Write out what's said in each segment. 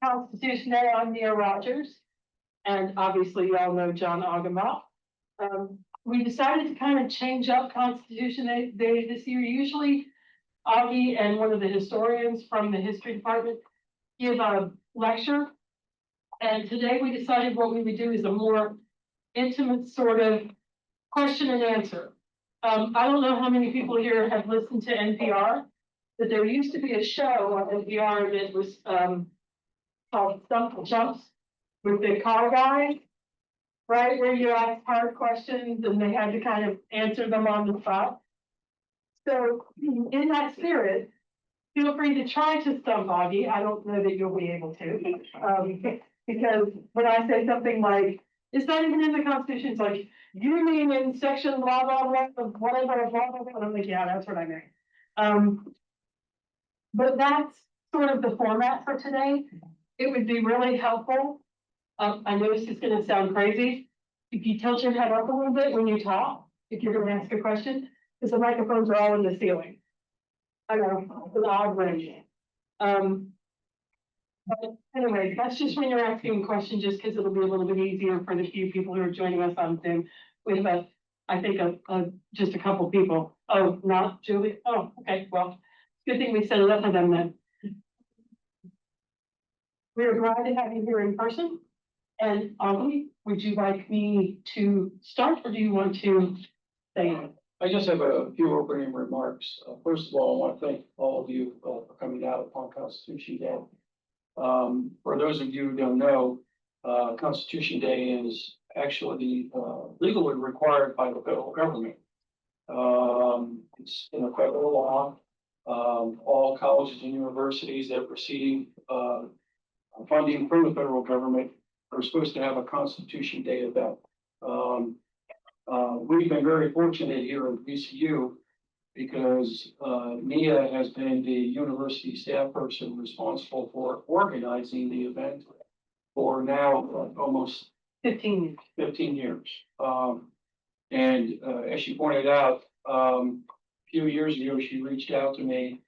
Constitution Day, I'm Nia Rogers, and obviously you all know John Agamaw. We decided to kind of change up Constitution Day this year. Usually Augie and one of the historians from the history department give a lecture. And today we decided what we would do is a more intimate sort of question and answer. I don't know how many people here have listened to NPR, but there used to be a show on NPR that was called Stump the Chumps with the car guy, right? Where you ask hard questions and they had to kind of answer them on the spot. So in that spirit, feel free to try to stump Augie. I don't know that you'll be able to. Because when I say something like, it's not even in the Constitution, it's like, you mean in section blah, blah, blah, whatever, blah, blah, blah. And I'm like, yeah, that's what I mean. But that's sort of the format for today. It would be really helpful. I know this is going to sound crazy. If you tilt your head up a little bit when you talk, if you're going to ask a question, because the microphones are all in the ceiling. I know, it's an odd range. But anyway, that's just when you're asking a question, just because it'll be a little bit easier for the few people who are joining us on Zoom. We have I think just a couple people. Oh, not Julie. Oh, okay. Well, good thing we set it up for them then. We are glad to have you here in person. And Augie, would you like me to start, or do you want to say it? I just have a few opening remarks. First of all, I want to thank all of you for coming out upon Constitution Day. For those of you who don't know, Constitution Day is actually legally required by the federal government. It's in a federal law. All colleges and universities that receive funding from the federal government are supposed to have a Constitution Day event. We've been very fortunate here at VCU because Nia has been the university staff person responsible for organizing the event for now almost 15 years. And as she pointed out, a few years ago, she reached out to me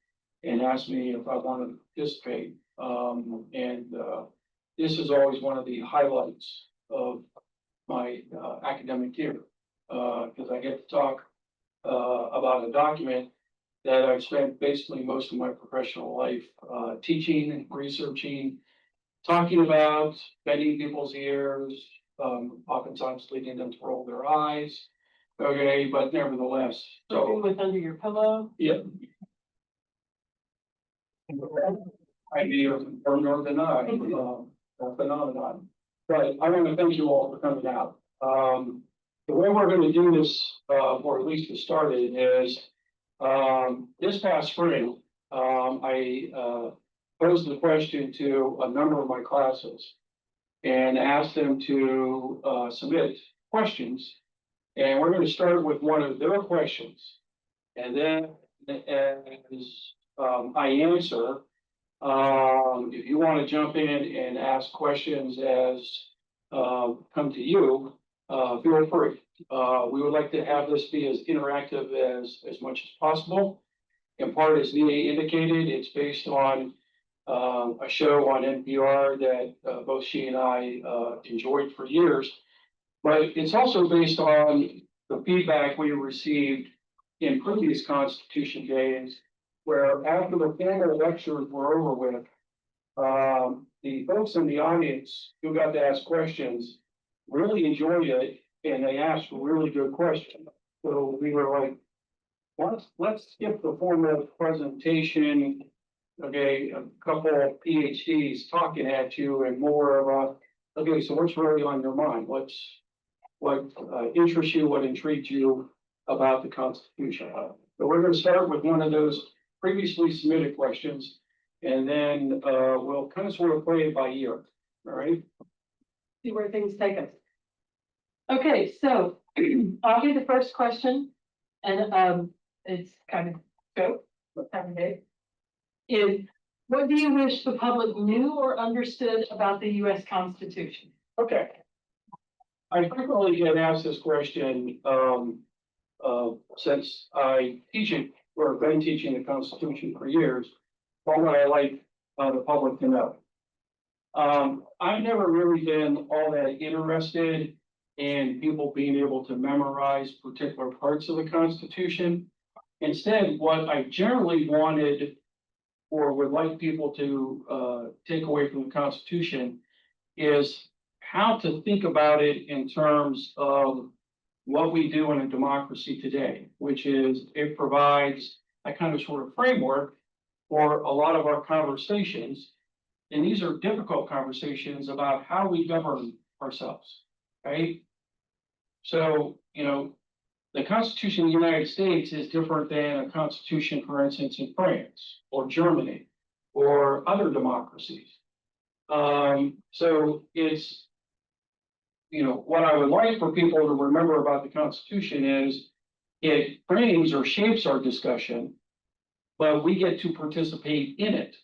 and asked me if I wanted to participate. This is always one of the highlights of my academic year, because I get to talk about a document that I've spent basically most of my professional life teaching, researching, talking about, bending people's ears, oftentimes leading them to roll their eyes. Okay, but nevertheless, so with under your pillow. Yeah. Idea or more than I, a phenomenon. But I want to thank you all for coming out. The way we're going to do this, or at least to start it, is this past spring, I posed the question to a number of my classes and asked them to submit questions. And we're going to start with one of their questions. And then as I answer, if you want to jump in and ask questions as come to you, feel free. We would like to have this be as interactive as much as possible. In part, as Nia indicated, it's based on a show on NPR that both she and I enjoyed for years. But it's also based on the feedback we received in previous Constitution Days, where after the formal lectures were over with, the folks in the audience who got to ask questions really enjoyed it, and they asked really good questions. So we were like, let's skip the formal presentation. Okay, a couple of PhDs talking at you, and more of a, okay, so what's really on your mind? What interests you, what intrigued you about the Constitution? So we're going to start with one of those previously submitted questions, and then we'll kind of sort of play it by ear. All right. See where things take us. Okay, so I'll give the first question, and it's kind of scope, what time of day is. What do you wish the public knew or understood about the U.S. Constitution? Okay. I frequently get asked this question since I teach it, or been teaching the Constitution for years. What would I like the public to know. I've never really been all that interested in people being able to memorize particular parts of the Constitution. Instead, what I generally wanted or would like people to take away from the Constitution is how to think about it in terms of what we do in a democracy today, which is it provides a kind of sort of framework for a lot of our conversations. And these are difficult conversations about how we govern ourselves, right? So, the Constitution of the United States is different than a constitution, for instance, in France or Germany or other democracies. So it's, what I would like for people to remember about the Constitution is it frames or shapes our discussion, but we get to participate in it.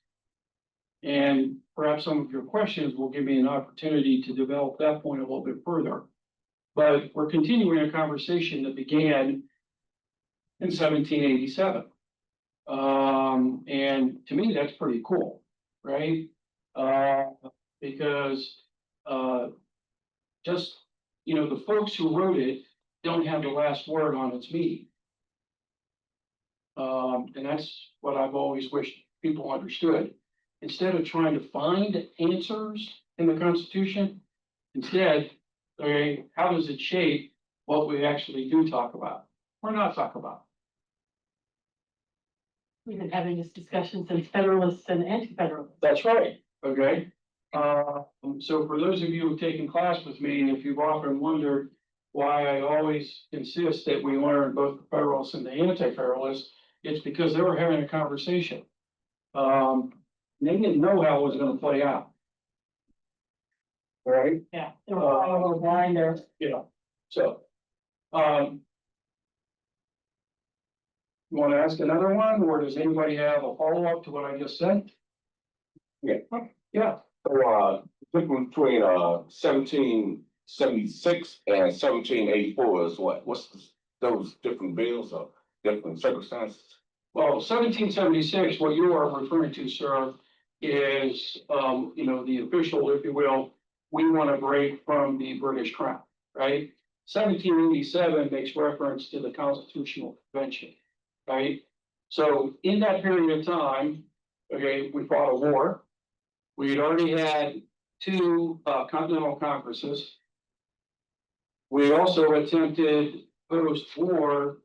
And perhaps some of your questions will give me an opportunity to develop that point a little bit further. But we're continuing a conversation that began in 1787. And to me, that's pretty cool, right? Because just, the folks who wrote it don't have the last word on its meaning. And that's what I've always wished people understood. Instead of trying to find answers in the Constitution, instead, okay, how does it shape what we actually do talk about or not talk about? We've been having this discussion since Federalists and Anti-Federalists. That's right, okay? So for those of you who've taken class with me, if you've often wondered why I always insist that we learn both the Federalists and the Anti-Federalists, it's because they were having a conversation. They didn't know how it was gonna play out. All right? Yeah, they were all a little blind there. So, you want to ask another one, or does anybody have a follow-up to what I just said? Yeah. Yeah, So, difference between, 1776 and 1784 is what? Those different bills or different circumstances? well, 1776, what you are referring to, sir, is, the official, if you will, we want to break from the British Crown, right? 1787 makes reference to the Constitutional Convention, right? So in that period of time, okay, we fought a war. We had already had two continental congresses. We also attempted post-war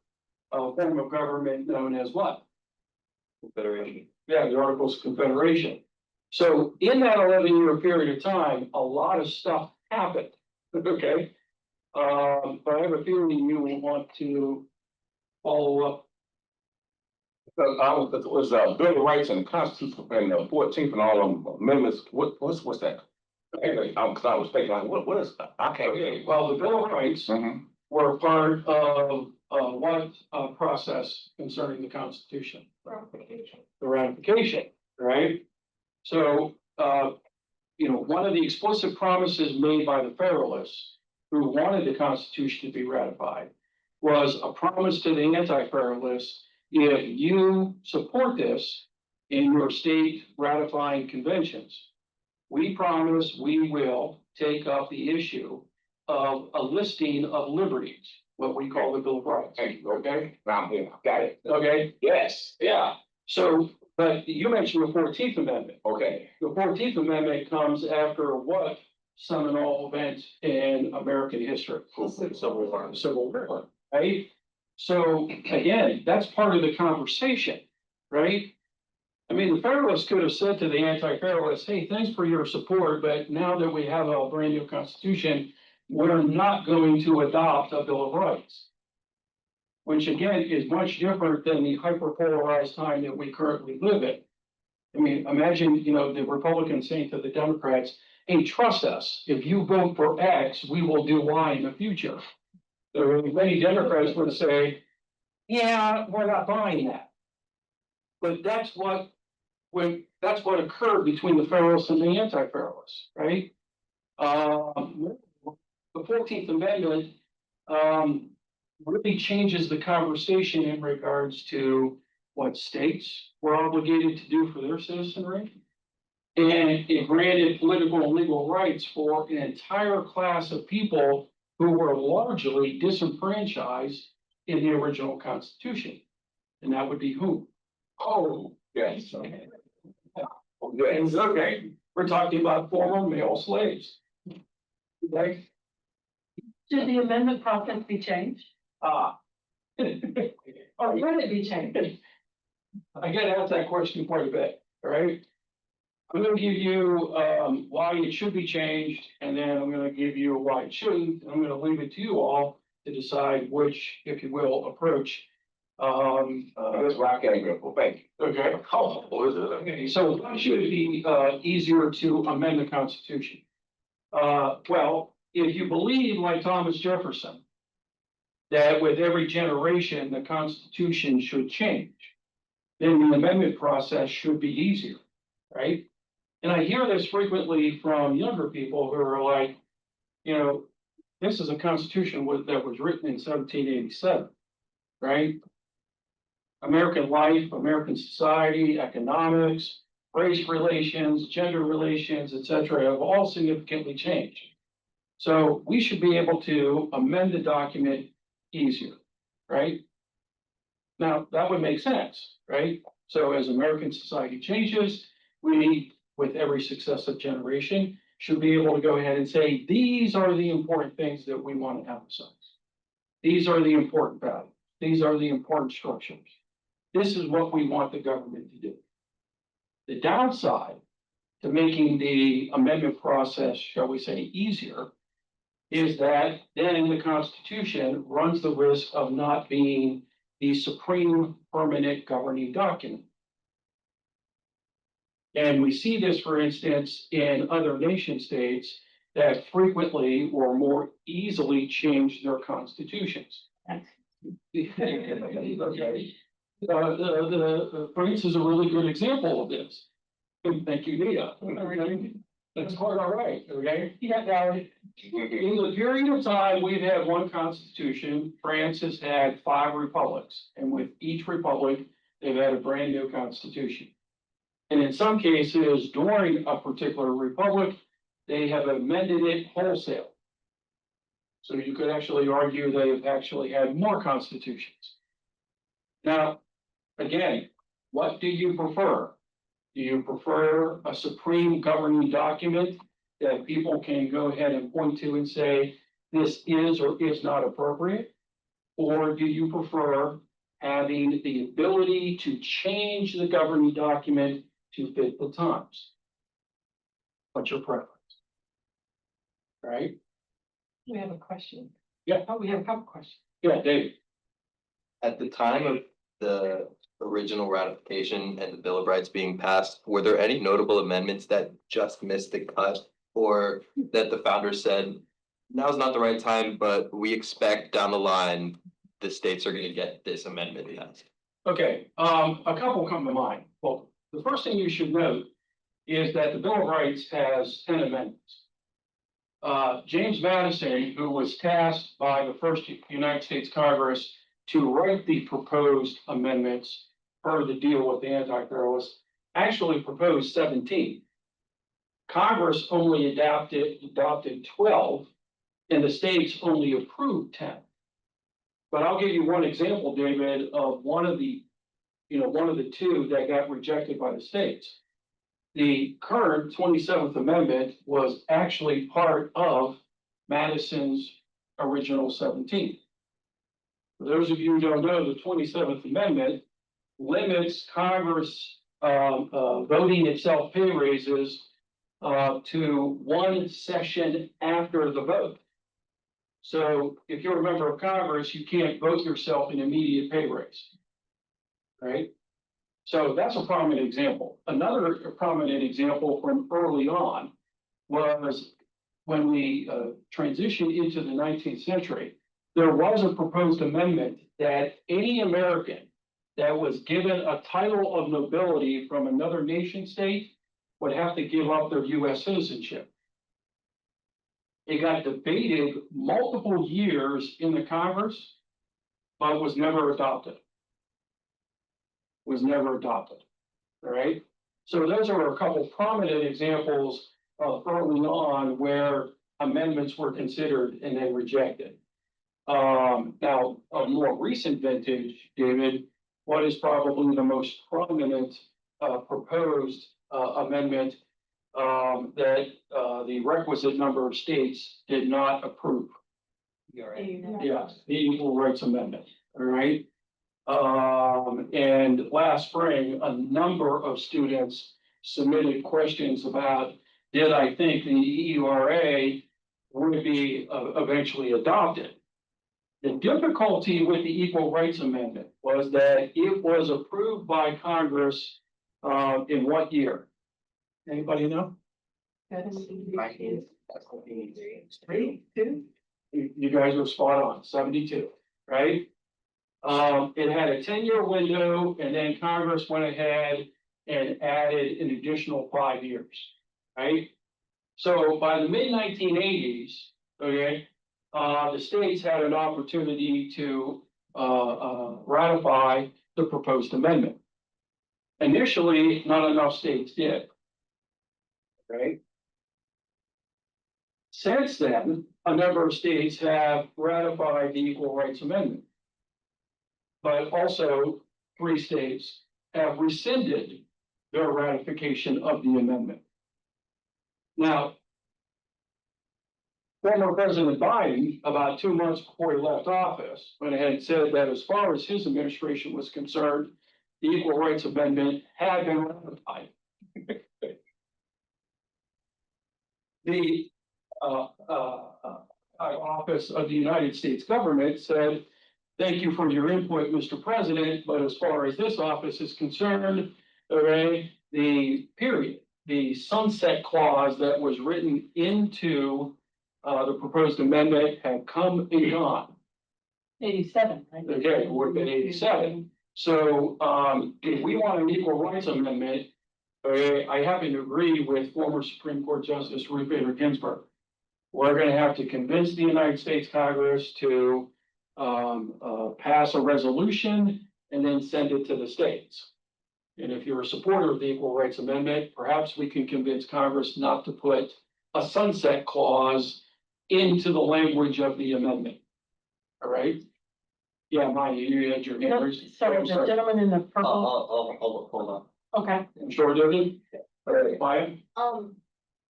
a form of government known as what? Confederation. Yeah, the Articles of Confederation. So in that 11-year period of time, a lot of stuff happened, okay? But I have a feeling you will want to follow up. It was, Bill of Rights and the Constitution and the 14th and all of them amendments. What's that? Anyway, cause I was thinking, like, what is that? I can't hear you. Well, the Bill of Rights were part of one process concerning the Constitution. The ratification, right? So, one of the explicit promises made by the Federalists who wanted the Constitution to be ratified was a promise to the Anti-Federalists: if you support this in your state ratifying conventions, we promise we will take up the issue of a listing of liberties, what we call the Bill of Rights. Thank you. Okay? Now I'm here. Got it. Okay? Yes. Yeah. So, but you mentioned the 14th Amendment. Okay. The 14th Amendment comes after what seminal event in American history? Civil War. Civil War, right? So again, that's part of the conversation, right? I mean, the Federalists could have said to the Anti-Federalists, hey, thanks for your support, but now that we have a brand new Constitution, we're not going to adopt a Bill of Rights. Which again is much different than the hyper-polarized time that we currently live in. I mean, imagine, the Republicans saying to the Democrats, hey, trust us, if you vote for X, we will do Y in the future. There are many Democrats would say, yeah, we're not buying that. But that's what occurred between the Federalists and the Anti-Federalists, right? The 14th Amendment, really changes the conversation in regards to what states were obligated to do for their citizenry, And it granted political and legal rights for an entire class of people who were largely disenfranchised in the original Constitution. And that would be who? Oh, yes. And okay, we're talking about former male slaves. Like, Should the amendment process be changed? ah. Or would it be changed? I get asked that question quite a bit, all right? I'm gonna give you, why it should be changed, and then I'm gonna give you why it shouldn't. I'm gonna leave it to you all to decide which, if you will, approach. That's why I can't go, well, thank you. Okay. Oh, what is it? Okay, so why should it be, easier to amend the Constitution? Well, if you believe like Thomas Jefferson, that with every generation, the Constitution should change, then the amendment process should be easier, right? And I hear this frequently from younger people who are like, this is a constitution that was written in 1787, right? American life, American society, economics, race relations, gender relations, et cetera, have all significantly changed. So we should be able to amend the document easier, right? Now, that would make sense, right? So as American society changes, we, with every successive generation, should be able to go ahead and say, these are the important things that we want to emphasize. These are the important values. These are the important structures. This is what we want the government to do. The downside to making the amendment process, shall we say, easier, is that then the Constitution runs the risk of not being the supreme permanent governing document. And we see this, for instance, in other nation states that frequently or more easily change their constitutions. France is a really good example of this. Thank you, Nia. That's quite all right, okay? Yeah, now, In the period of time, we've had one constitution. France has had 5 republics, and with each republic, they've had a brand new constitution. And in some cases, during a particular republic, they have amended it wholesale. So you could actually argue they've actually had more constitutions. Now, again, what do you prefer? Do you prefer a supreme governing document that people can go ahead and point to and say, this is or is not appropriate? Or do you prefer having the ability to change the governing document to fit the times? What's your preference? Right? we have a question. Yeah. Oh, we have a couple questions. Yeah, David. At the time of the original ratification and the Bill of Rights being passed, were there any notable amendments that just missed the cut? Or that the founders said, now's not the right time, but we expect down the line, the states are gonna get this amendment passed? Okay, a couple come to mind. Well, the first thing you should note is that the Bill of Rights has 10 amendments. James Madison, who was tasked by the first United States Congress to write the proposed amendments per the deal with the Anti-Federalists, actually proposed 17. Congress only adopted 12, and the states only approved 10. But I'll give you one example, David, of one of the 2 that got rejected by the states. The current 27th Amendment was actually part of Madison's original 17. For those of you who don't know, the 27th Amendment limits Congress voting itself pay raises to 1 session after the vote. So if you're a member of Congress, you can't vote yourself an immediate pay raise. Right? So that's a prominent example. Another prominent example from early on was when we transitioned into the 19th century, there was a proposed amendment that any American that was given a title of nobility from another nation state would have to give up their US citizenship. It got debated multiple years in the Congress, but was never adopted. All right? So those are a couple prominent examples early on where amendments were considered and then rejected. Now, a more recent vintage, David, what is probably the most prominent proposed amendment that the requisite number of states did not approve? Yes, the Equal Rights Amendment, all right? And last spring, a number of students submitted questions about, did I think the EURA would be eventually adopted? The difficulty with the Equal Rights Amendment was that it was approved by Congress, in what year? Anybody know? Three, two. You guys were spot on, 72, right? It had a 10-year window, and then Congress went ahead and added an additional 5 years, right? So by the mid-1980s, okay, the states had an opportunity to ratify the proposed amendment. Initially, not enough states did. Right? Since then, a number of states have ratified the Equal Rights Amendment. But also, 3 states have rescinded their ratification of the amendment. Now, former President Biden, about 2 months before he left office, went ahead and said that as far as his administration was concerned, the Equal Rights Amendment had been ratified. The office of the United States government said, thank you for your input, Mr. President, but as far as this office is concerned, okay, the sunset clause that was written into the proposed amendment had come and gone. 87, right? Okay, it would have been 87. So if we want an Equal Rights Amendment, I happen to agree with former Supreme Court Justice Ruth Bader Ginsburg. We're gonna have to convince the United States Congress to pass a resolution and then send it to the states. And if you're a supporter of the Equal Rights Amendment, perhaps we can convince Congress not to put a sunset clause into the language of the amendment. All right? Yeah, Maya, you had your hand No, raised. sorry, Oh, the gentleman in the purple, I'll hold on. okay. Sure, David? All right, Maya?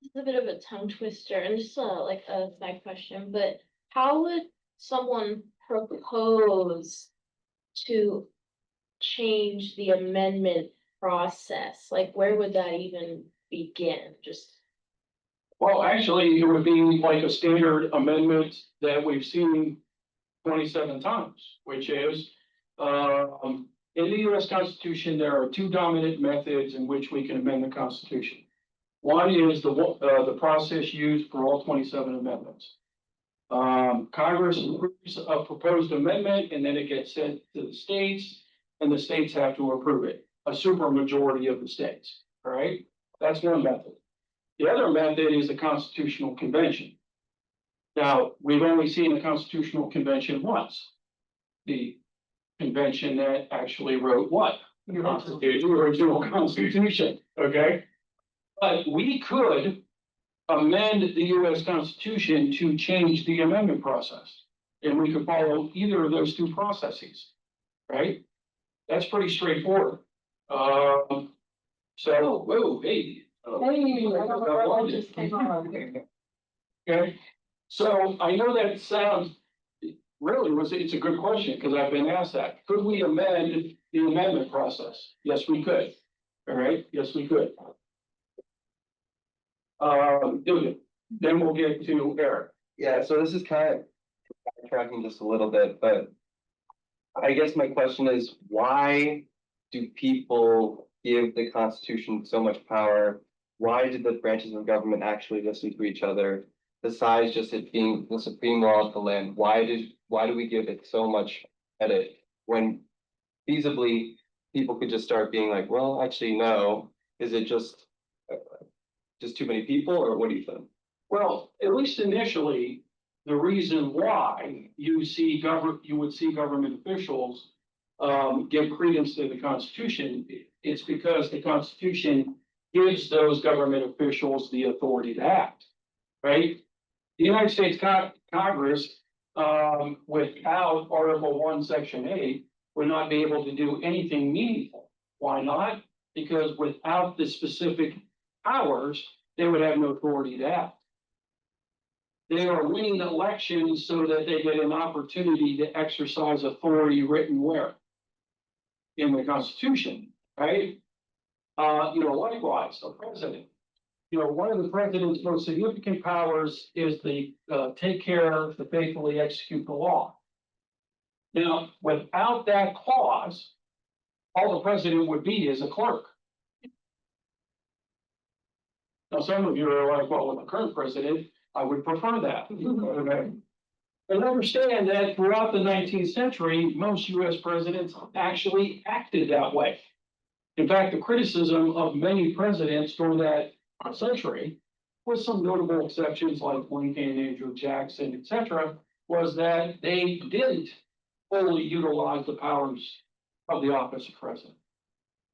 This is a bit of a tongue twister and just like a side question, but how would someone propose to change the amendment process? Like, where would that even begin? Just, Well, actually, it would be like a standard amendment that we've seen 27 times, which is, in the US Constitution, there are 2 dominant methods in which we can amend the Constitution. One is the process used for all 27 amendments. Congress approves a proposed amendment, and then it gets sent to the states, and the states have to approve it, a supermajority of the states, all right? That's one method. The other method is a constitutional convention. Now, we've only seen a constitutional convention once. The convention that actually wrote what? The original Constitution, okay? But we could amend the US Constitution to change the amendment process. And we could follow either of those 2 processes, right? That's pretty straightforward. So, whoa, hey. Hey, I don't know what just came on. Okay, so I know that sounds, it's a good question, because I've been asked that. Could we amend the amendment process? Yes, we could. All right, yes, we could. Then we'll get to Eric. Yeah, so this is kind of backtracking just a little bit, but I guess my question is, why do people give the Constitution so much power? Why did the branches of government actually listen to each other? Besides just it being the supreme law of the land, why do we give it so much credit when feasibly people could just start being like, well, actually, no, is it just too many people, or what do you think? Well, at least initially, the reason why you would see government officials give credence to the Constitution, it's because the Constitution gives those government officials the authority to act, right? The United States Congress, without Article 1, Section 8, would not be able to do anything meaningful. Why not? Because without the specific powers, they would have no authority to act. They are winning elections so that they get an opportunity to exercise authority written where? In the Constitution, right? Likewise, a president. One of the president's most significant powers is the take care to faithfully execute the law. Now, without that clause, all the president would be is a clerk. Now, some of you are like, well, with the current president, I would prefer that. Okay. And understand that throughout the 19th century, most US presidents actually acted that way. In fact, the criticism of many presidents during that century, with some notable exceptions like Lincoln, Andrew Jackson, etc., was that they didn't fully utilize the powers of the office of president.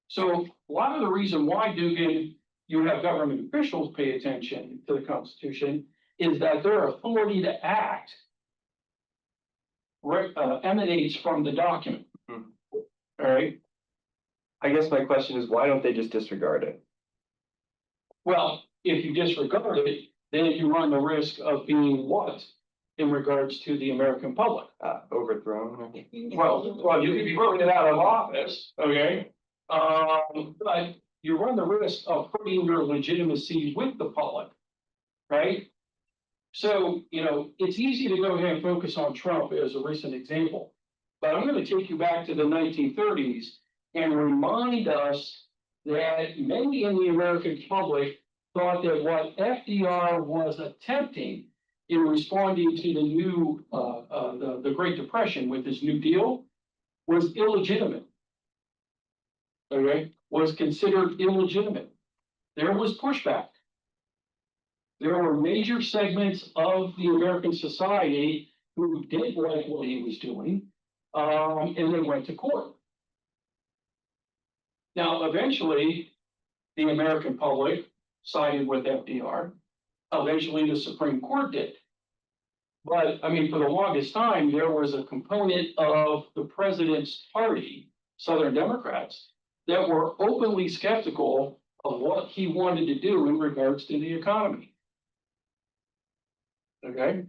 So a lot of the reason why, Dugan, you have government officials pay attention to the Constitution is that their authority to act emanates from the document. Mhm. All right. I guess my question is, why don't they just disregard it? Well, if you disregard it, then you run the risk of being what in regards to the American public? Overthrown? Well, you could be voted out of office, okay? But you run the risk of hurting your legitimacy with the public, right? So, it's easy to go ahead and focus on Trump as a recent example. But I'm going to take you back to the 1930s and remind us that many in the American public thought that what FDR was attempting in responding to the new, the Great Depression with his New Deal was illegitimate. Okay, was considered illegitimate. There was pushback. There were major segments of the American society who didn't like what he was doing, and they went to court. Now, eventually, the American public sided with FDR. Eventually, the Supreme Court did. But, for the longest time, there was a component of the president's party, Southern Democrats, that were openly skeptical of what he wanted to do in regards to the economy. Okay?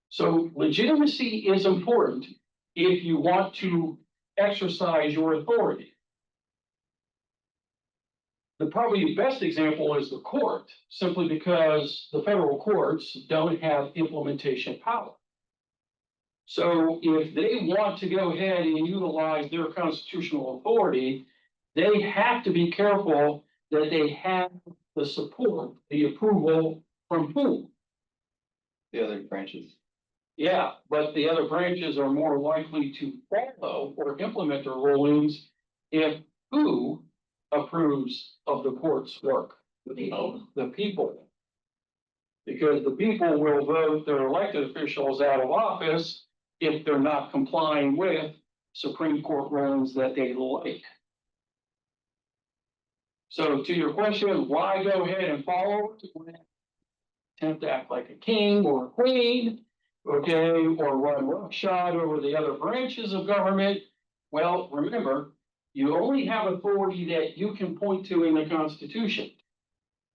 So legitimacy is important if you want to exercise your authority. The probably best example is the court, simply because the federal courts don't have implementation power. So if they want to go ahead and utilize their constitutional authority, they have to be careful that they have the support, the approval from whom? The other branches. Yeah, but the other branches are more likely to follow or implement their rulings if who approves of the court's work? The people. Because the people will vote their elected officials out of office if they're not complying with Supreme Court rulings that they like. So to your question, why go ahead and follow? Attempt to act like a king or a queen, okay, or run roughshod over the other branches of government. Well, remember, you only have authority that you can point to in the Constitution.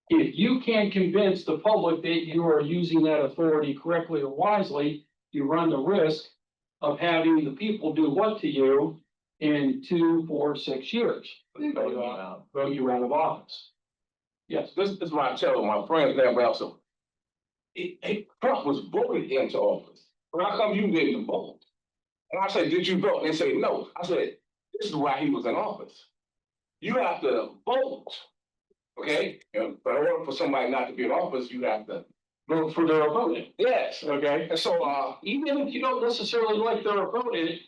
If you can't convince the public that you are using that authority correctly or wisely, you run the risk of having the people do what to you in 2, 4, 6 years? Vote you out of office. Yes. This is why I tell my friends now, but also, Trump was voted into office. But how come you didn't vote? And I said, did you vote? And they say, no. I said, this is why he was in office. You have to vote, okay? But in order for somebody not to be in office, you have to Vote for their opponent. yes. Okay. And so, Even if you don't necessarily like their opponent,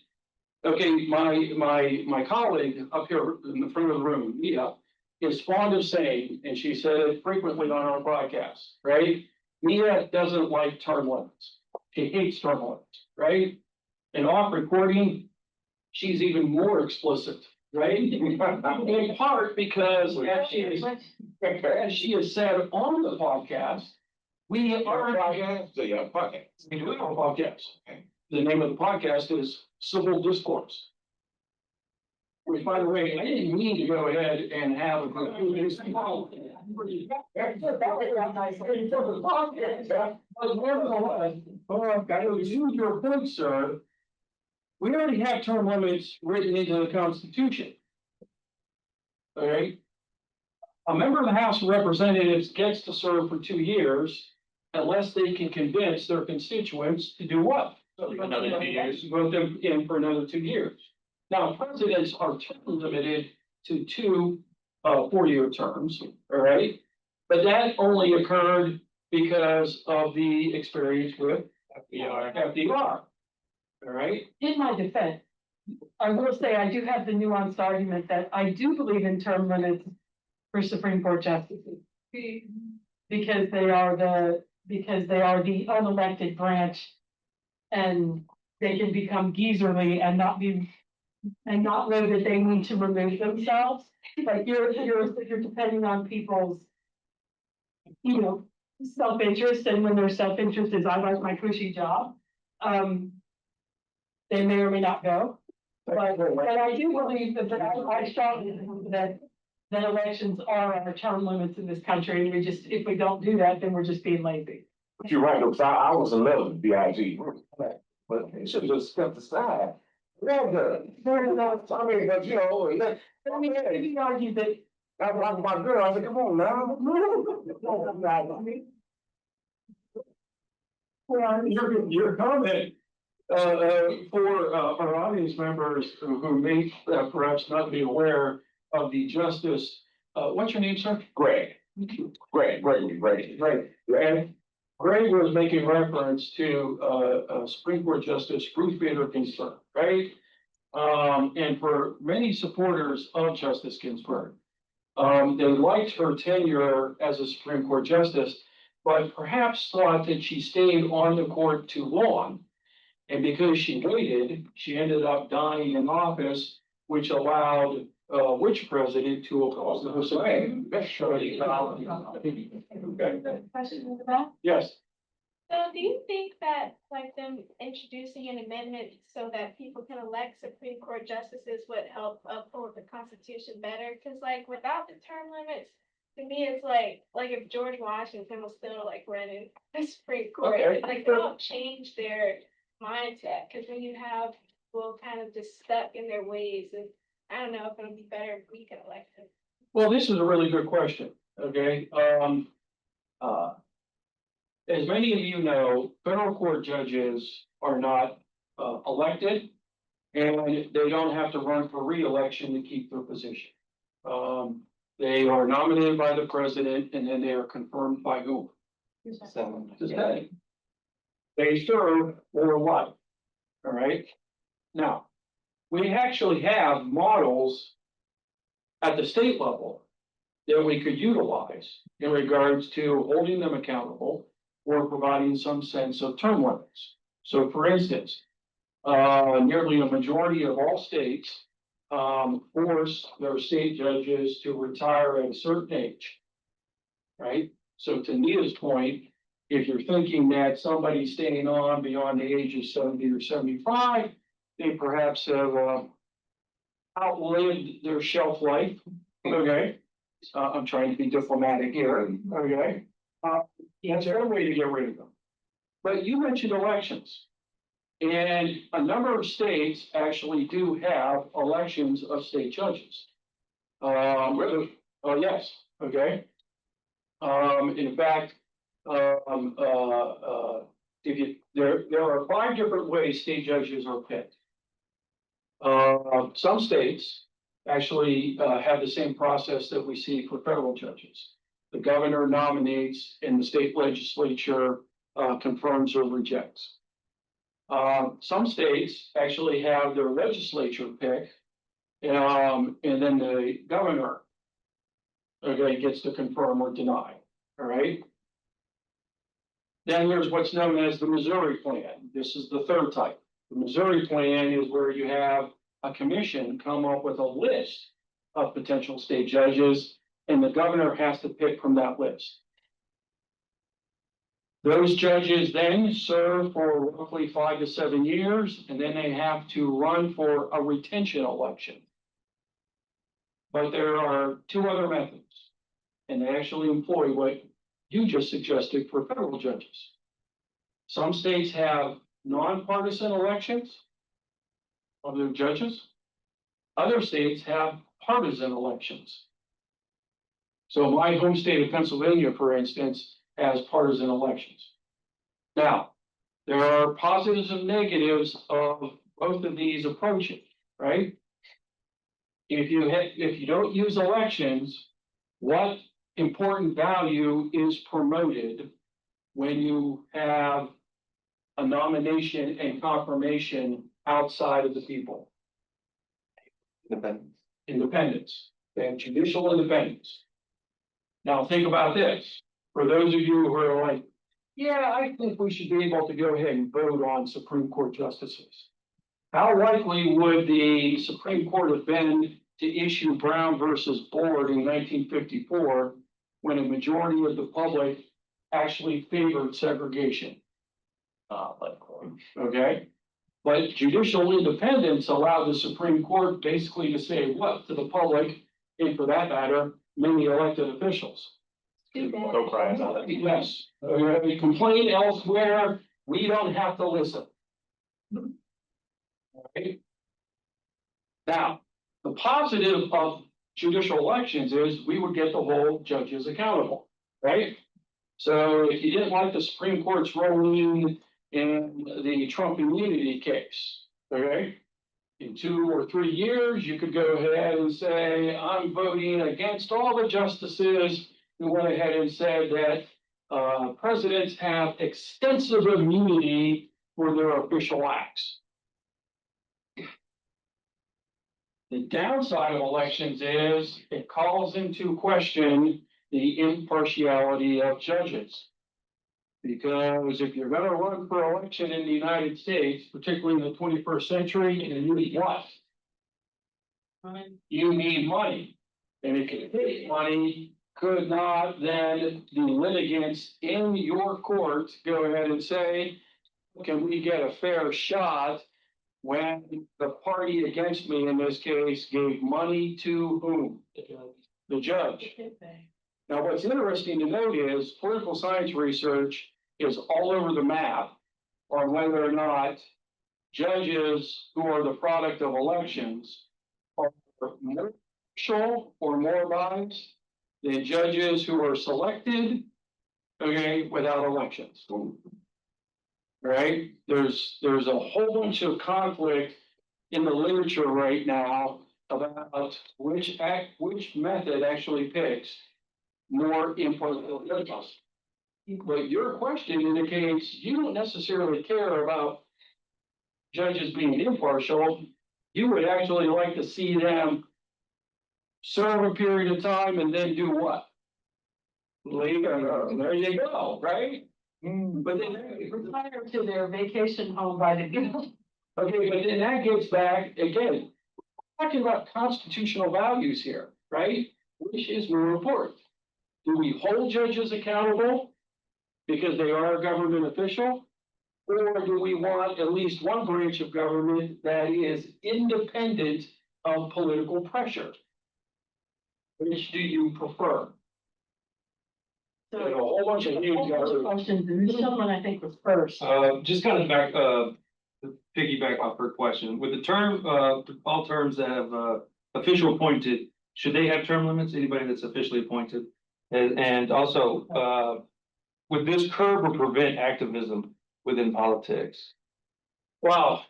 okay, my colleague up here in the front of the room, Mia, is fond of saying, and she said it frequently on our broadcast, right? Mia doesn't like term limits. She hates term limits, right? And off recording, she's even more explicit right? In part because as she has said on the podcast, we are, Podcast, so yeah, podcast. we do have a podcast. The name of the podcast is Civil Discourse. Which, by the way, I didn't mean to go ahead and have a. But nevertheless, to your point, sir, we already have term limits written into the Constitution. All right? A member of the House of Representatives gets to serve for 2 years unless they can convince their constituents to do what? Another 2 years. Vote them in for another 2 years. Now, presidents are term limited to 2 4-year terms, all right? But that only occurred because of the experience with FDR. All right? In my defense, I will say I do have the nuanced argument that I do believe in term limits for Supreme Court justices. Because they are the unelected branch. And they can become geezerly and not know that they need to remove themselves. Like you're depending on people's, self-interest, and when their self-interest is, I like my cushy job. They may or may not go. But I do believe that I strongly believe that elections are our term limits in this country, and if we don't do that, then we're just being lazy. But you're right, because I was in love with BIG. But it should have just stepped aside. Well done. I mean, but you know, I mean, if you argue that. that's my girl. I said, come on now. Your comment, for our audience members who may perhaps not be aware of the justice, what's your name, sir? Greg. Greg. And Greg was making reference to Supreme Court Justice Ruth Bader Ginsburg, right? And for many supporters of Justice Ginsburg, they liked her tenure as a Supreme Court Justice, but perhaps thought that she stayed on the court too long. And because she waited, she ended up dying in office, which allowed which president to oppose her. Question in the back? Yes. So do you think that like them introducing an amendment so that people can elect Supreme Court justices would help uphold the Constitution better? Cause like without the term limits, to me, it's like if George Washington was still like running the Supreme Court, Okay. like they don't change their mindset. Cause when you have people kind of just stuck in their ways, and I don't know if it'll be better if we can elect them. Well, this is a really good question, okay? As many of you know, federal court judges are not elected, and they don't have to run for re-election to keep their position. They are nominated by the president, and then they are confirmed by whom? The Senate. They serve for life, all right? Now, we actually have models at the state level that we could utilize in regards to holding them accountable or providing some sense of term limits. So for instance, nearly a majority of all states force their state judges to retire at a certain age. Right? So to Nita's point, if you're thinking that somebody's staying on beyond the age of 70 or 75, they perhaps have outlived their shelf life. Okay? I'm trying to be diplomatic here. Okay? That's their way to get rid of them. But you mentioned elections. And a number of states actually do have elections of state judges. Really? Oh, yes, okay. In fact, there are 5 different ways state judges are picked. Some states actually have the same process that we see for federal judges. The governor nominates and the state legislature confirms or rejects. Some states actually have their legislature pick, and then the governor, okay, gets to confirm or deny, all right? Then there's what's known as the Missouri Plan. This is the third type. The Missouri Plan is where you have a commission come up with a list of potential state judges, and the governor has to pick from that list. Those judges then serve for roughly 5 to 7 years, and then they have to run for a retention election. But there are two other methods, and they actually employ what you just suggested for federal judges. Some states have nonpartisan elections of their judges. Other states have partisan elections. So my home state of Pennsylvania, for instance, has partisan elections. Now, there are positives and negatives of both of these approaches, right? If you don't use elections, what important value is promoted when you have a nomination and confirmation outside of the people? Independence. Independence, and judicial independence. Now, think about this, for those of you who are like, yeah, I think we should be able to go ahead and vote on Supreme Court justices. How likely would the Supreme Court have been to issue Brown versus Board in 1954 when a majority of the public actually favored segregation? Okay, but judicial independence allowed the Supreme Court basically to say what to the public, and for that matter, many elected officials. No cries on it. Yes, we complain elsewhere, we don't have to listen. Okay. Now, the positive of judicial elections is we would get to hold judges accountable, right? So if you didn't like the Supreme Court's ruling in the Trump immunity case, okay? In 2 or 3 years, you could go ahead and say, I'm voting against all the justices who went ahead and said that presidents have extensive immunity for their official acts. The downside of elections is it calls into question the impartiality of judges. Because if you're gonna run for election in the United States, particularly in the 21st century, you need what? You need money. And if you take money, could not then the litigants in your court go ahead and say, can we get a fair shot when the party against me in this case gave money to whom? The judge. Now, what's interesting to note is political science research is all over the map on whether or not judges who are the product of elections are more partial or more biased than judges who are selected, okay, without elections. Right? There's a whole bunch of conflict in the literature right now about which method actually picks more impartial judges. But your question indicates you don't necessarily care about judges being impartial. You would actually like to see them serve a period of time and then do what? Later, there you go, right? But then Retire to their vacation home by the Gulf. okay, but then that gets back again, we're talking about constitutional values here, right? Which is more important? Do we hold judges accountable because they are a government official? Or do we want at least one branch of government that is independent of political pressure? Which do you prefer? There's a whole bunch of huge Questions, and someone I think was first. Just kind of back, to piggyback off her question, with the term, all terms that have, official appointed, should they have term limits, anybody that's officially appointed? And also, would this curb or prevent activism within politics? Wow.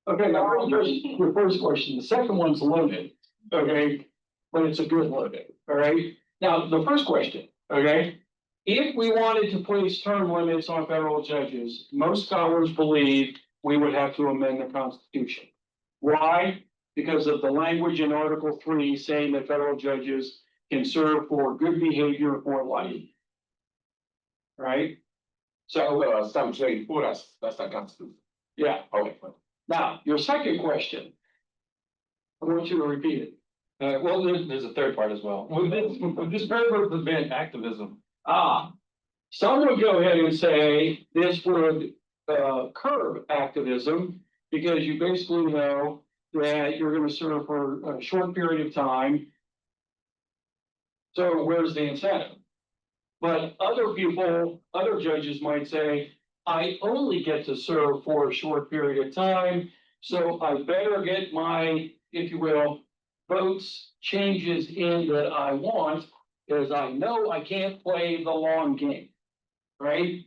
Okay, now your first question, the second one's loaded, okay, but it's a good loaded, all right? Now, the first question, okay? If we wanted to place term limits on federal judges, most scholars believe we would have to amend the Constitution. Why? Because of the language in Article 3 saying that federal judges can serve for good behavior or life. Right? So, 1784, that's not constitutional. Yeah. Okay. Now, your second question. I want you to repeat it. Well, there's a third part as well. With this paragraph has been activism. Some would go ahead and say this would curb activism because you basically know that you're gonna serve for a short period of time. So where's the incentive? But other people, other judges might say, I only get to serve for a short period of time, so I better get my, if you will, votes changes in that I want, because I know I can't play the long game, right?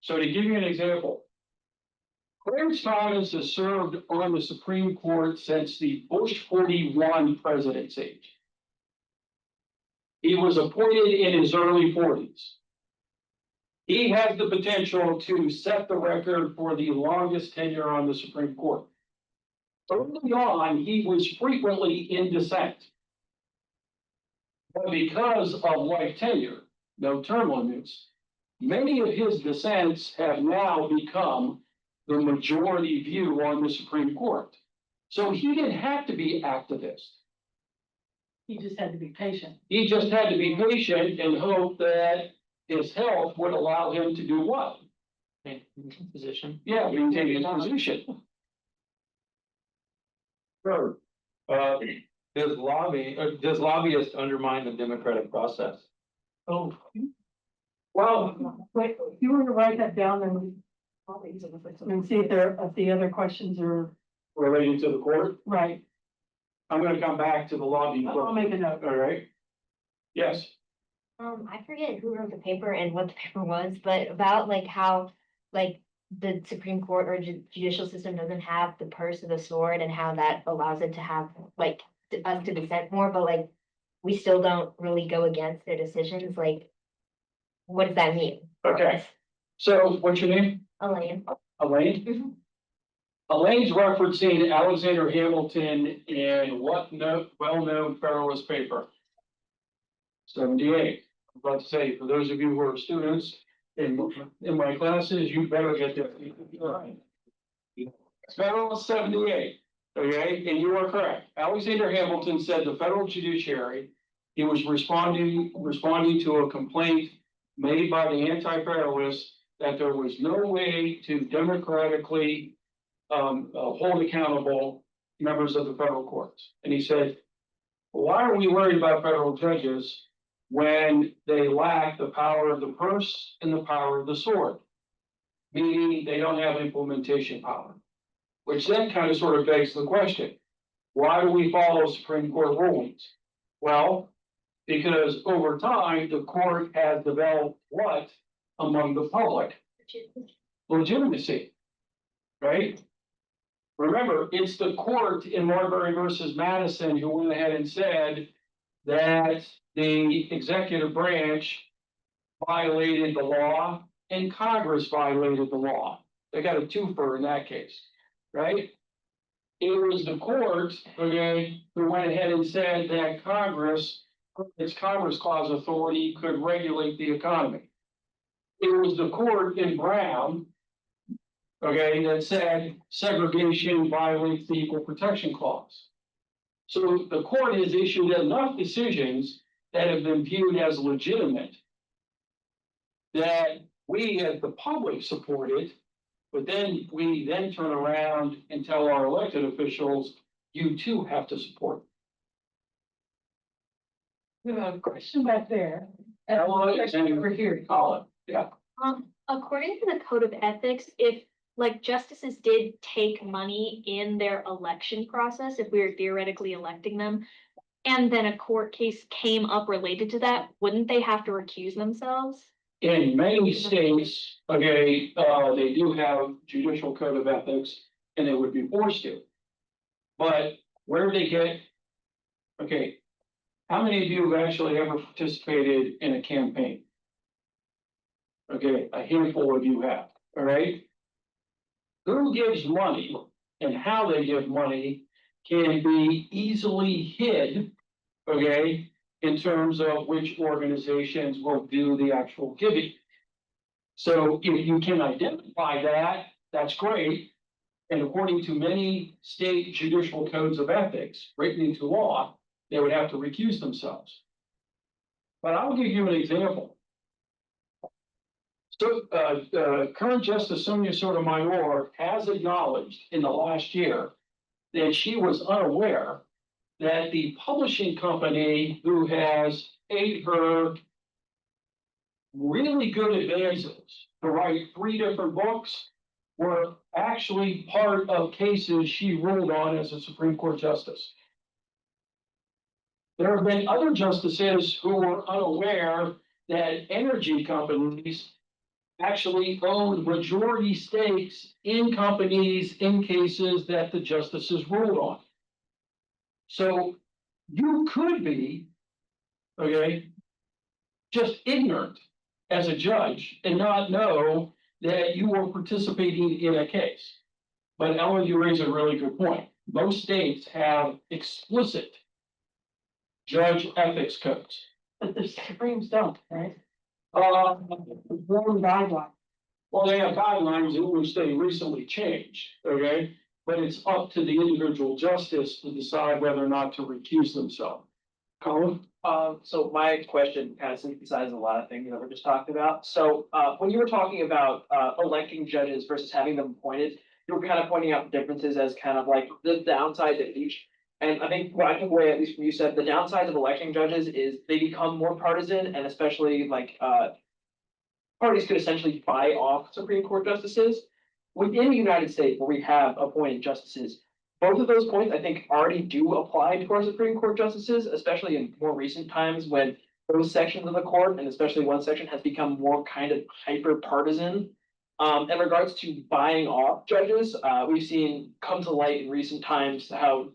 So to give you an example, Clarence Thomas has served on the Supreme Court since the Bush 41 presidency. He was appointed in his early 40s. He has the potential to set the record for the longest tenure on the Supreme Court. Early on, he was frequently in dissent. But because of life tenure, no term limits, many of his dissents have now become the majority view on the Supreme Court. So he didn't have to be activist. He just had to be patient. He just had to be patient and hope that his health would allow him to do what? Position. Yeah, maintain his position. Third, does lobbyists undermine the democratic process? Oh. Well, Wait, if you were to write that down and see if the other questions are related to the court, right. I'm gonna come back to the lobbying. I'll make a note. All right. Yes, I forget who wrote the paper and what the paper was, but about like how, like, the Supreme Court or judicial system doesn't have the purse of the sword and how that allows it to have, like, us to dissent more, but like, we still don't really go against their decisions, like, what does that mean? okay. So what's your name? Elaine. Elaine? Mhm. Elaine's referencing Alexander Hamilton in what well-known Federalist paper? 78. I'm about to say, for those of you who are students in my classes, you better get this. Federalist 78, okay, and you are correct. Alexander Hamilton said the federal judiciary, he was responding to a complaint made by the anti-federalists that there was no way to democratically hold accountable members of the federal courts. And he said, why are we worried about federal judges when they lack the power of the purse and the power of the sword? Meaning they don't have implementation power, which then kind of sort of begs the question, why do we follow Supreme Court rulings? Well, because over time, the court has developed what among the public? Legitimacy, right? Remember, it's the court in Marbury versus Madison who went ahead and said that the executive branch violated the law and Congress violated the law. They got a twofer in that case, right? It was the court, okay, who went ahead and said that Congress, its Commerce Clause authority could regulate the economy. It was the court in Brown, okay, that said segregation violates the Equal Protection Clause. So the court has issued enough decisions that have been viewed as legitimate that we as the public support it, but then we then turn around and tell our elected officials, you too have to support it. We have a question back there. And Hello, over here. Colin, yeah. According to the code of ethics, if like justices did take money in their election process, if we were theoretically electing them, and then a court case came up related to that, wouldn't they have to recuse themselves? In many states, okay, they do have judicial code of ethics and they would be forced to. But where do they get, okay, how many of you have actually ever participated in a campaign? Okay, a handful of you have, all right? Who gives money and how they give money can be easily hid, okay, in terms of which organizations will do the actual giving. So if you can identify that, that's great. And according to many state judicial codes of ethics written into law, they would have to recuse themselves. But I'll give you an example. So, current Justice Sonia Sotomayor has acknowledged in the last year that she was unaware that the publishing company who has paid her really good advances to write 3 different books were actually part of cases she ruled on as a Supreme Court justice. There have been other justices who were unaware that energy companies actually owned majority stakes in companies in cases that the justices ruled on. So you could be, okay, just ignorant as a judge and not know that you were participating in a case. But Ellen, you raise a really good point. Most states have explicit judge ethics codes. But the Supremes don't, right? One guideline. Well, they have guidelines in which they recently changed, okay? But it's up to the individual justice to decide whether or not to recuse themselves. Colin? So my question kind of synthesizes a lot of things that we're just talking about. So, when you were talking about, electing judges versus having them appointed, you were kind of pointing out differences as kind of like the downsides of each. And I think what I took away, at least from you said, the downsides of electing judges is they become more partisan and especially like, parties could essentially buy off Supreme Court justices. Within the United States, where we have appointed justices, both of those points, I think, already do apply to our Supreme Court justices, especially in more recent times when those sections of the court, and especially one section, has become more kind of hyper partisan. In regards to buying off judges, we've seen come to light in recent times how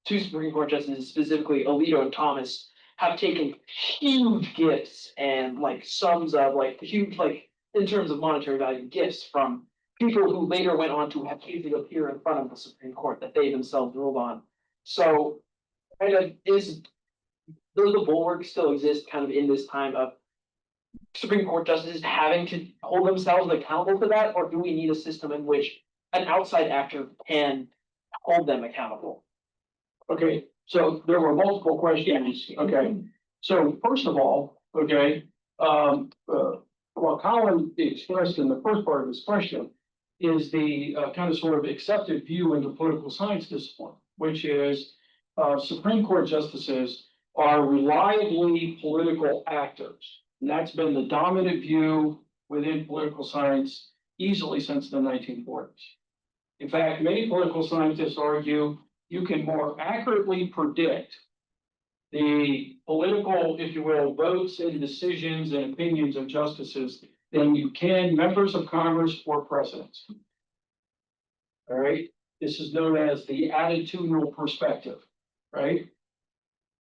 2 Supreme Court justices, specifically Alito and Thomas, have taken huge gifts and like sums of like huge, like in terms of monetary value, gifts from people who later went on to have cases appear in front of the Supreme Court that they themselves ruled on. So, kind of does the bulwark still exist kind of in this time of Supreme Court justices having to hold themselves accountable for that, or do we need a system in which an outside actor can hold them accountable? Okay, so there were multiple questions, okay? So first of all, okay, what Colin expressed in the first part of his question is the kind of sort of accepted view in the political science discipline, which is Supreme Court justices are reliably political actors. And that's been the dominant view within political science easily since the 1940s. In fact, many political scientists argue you can more accurately predict the political, if you will, votes and decisions and opinions of justices than you can members of Congress or presidents. All right, this is known as the attitudinal perspective, right?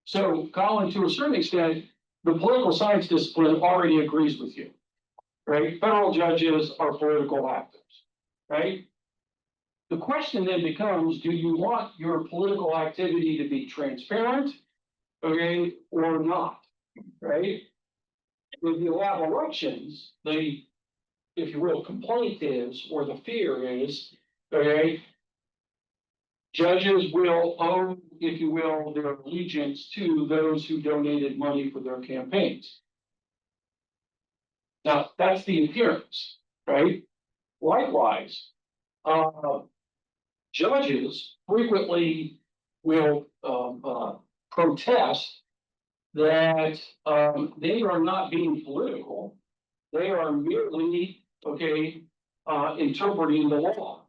So, Colin, to a certain extent, the political science discipline already agrees with you, right? Federal judges are political actors, right? The question then becomes, do you want your political activity to be transparent, okay, or not, right? If you have elections, the, if you will, complaint is, or the fear is, okay, judges will owe, if you will, their allegiance to those who donated money for their campaigns. Now, that's the appearance, right? Likewise, judges frequently will protest that they are not being political. They are merely, okay, interpreting the law.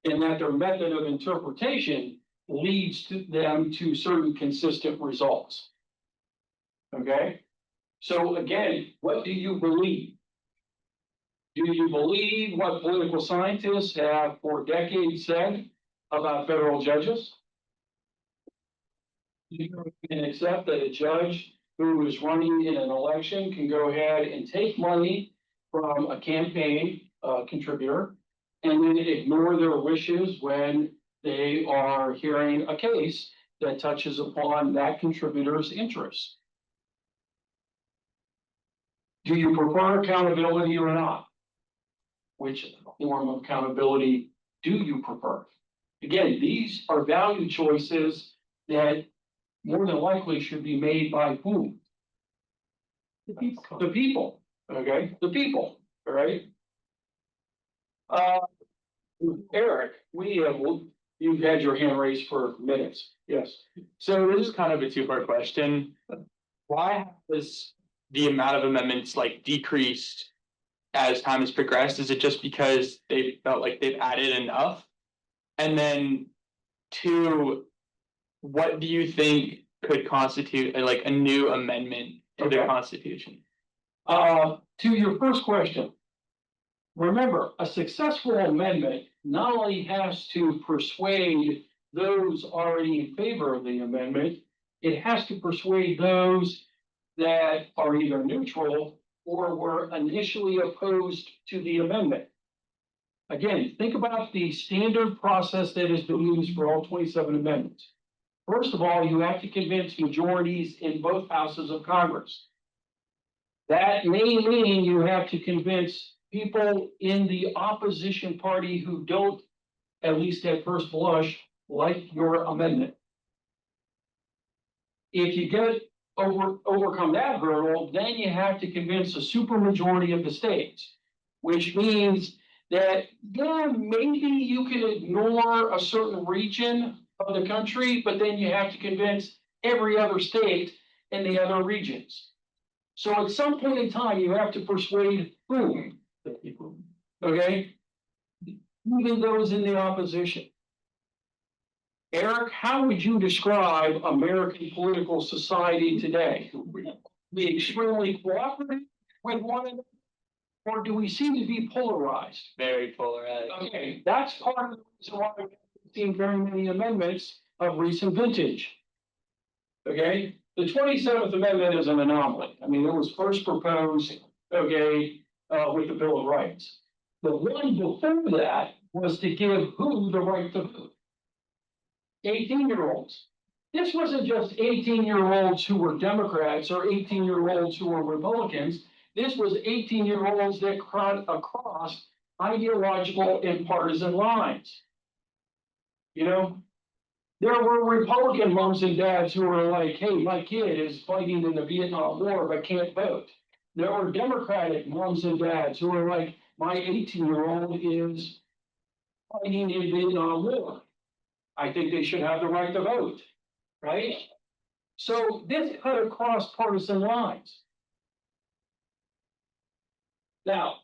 And that their method of interpretation leads to them to certain consistent results. Okay? So again, what do you believe? Do you believe what political scientists have for decades said about federal judges? You can accept that a judge who is running in an election can go ahead and take money from a campaign contributor and then ignore their wishes when they are hearing a case that touches upon that contributor's interests. Do you prefer accountability or not? Which form of accountability do you prefer? Again, these are value choices that more than likely should be made by whom? The people, okay, the people, all right? Eric, you've had your hand raised for minutes, yes. So this is kind of a two-part question. Why has the amount of amendments like decreased as time has progressed? Is it just because they felt like they've added enough? And then two, what do you think could constitute like a new amendment to the Okay. Constitution? To your first question. Remember, a successful amendment not only has to persuade those already in favor of the amendment, it has to persuade those that are either neutral or were initially opposed to the amendment. Again, think about the standard process that has been used for all 27 amendments. First of all, you have to convince majorities in both houses of Congress. That may mean you have to convince people in the opposition party who don't, at least at first blush, like your amendment. If you overcome that hurdle, then you have to convince a supermajority of the states, which means that, yeah, maybe you can ignore a certain region of the country, but then you have to convince every other state in the other regions. So at some point in time, you have to persuade whom? The people. Okay? Even those in the opposition. Eric, how would you describe American political society today? Be extremely cooperative with one another, or do we seem to be polarized? Very polarized. Okay, that's part of the reason why we've seen very many amendments of recent vintage. Okay, the 27th Amendment is an anomaly. I mean, it was first proposed, okay, with the Bill of Rights. The one before that was to give who the right to vote? 18-year-olds. This wasn't just 18-year-olds who were Democrats or 18-year-olds who were Republicans. This was 18-year-olds that crossed ideological and partisan lines. You know, there were Republican moms and dads who were like, hey, my kid is fighting in the Vietnam War but can't vote. There were Democratic moms and dads who were like, my 18-year-old is fighting in the Vietnam War. I think they should have the right to vote, right? So this cut across partisan lines. Now,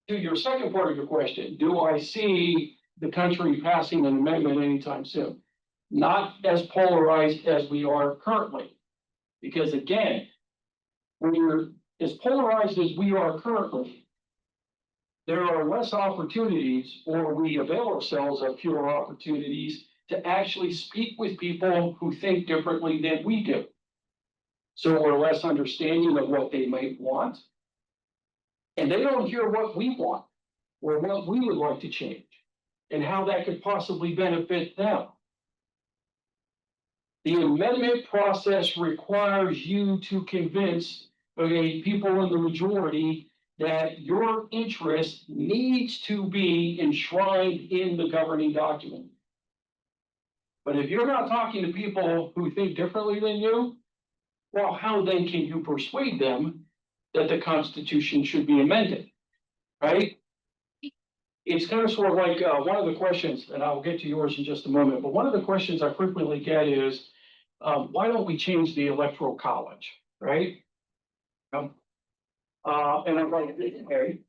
to your second part of your question, do I see the country passing an amendment anytime soon? Not as polarized as we are currently. Because again, when you're as polarized as we are currently, there are less opportunities, or we avail ourselves of fewer opportunities to actually speak with people who think differently than we do. So we're less understanding of what they might want. And they don't hear what we want or what we would like to change and how that could possibly benefit them. The amendment process requires you to convince, okay, people in the majority that your interest needs to be enshrined in the governing document. But if you're not talking to people who think differently than you, well, how then can you persuade them that the Constitution should be amended, right? It's kind of sort of like one of the questions, and I'll get to yours in just a moment, but one of the questions I frequently get is, why don't we change the Electoral College, right? And I'm like, okay,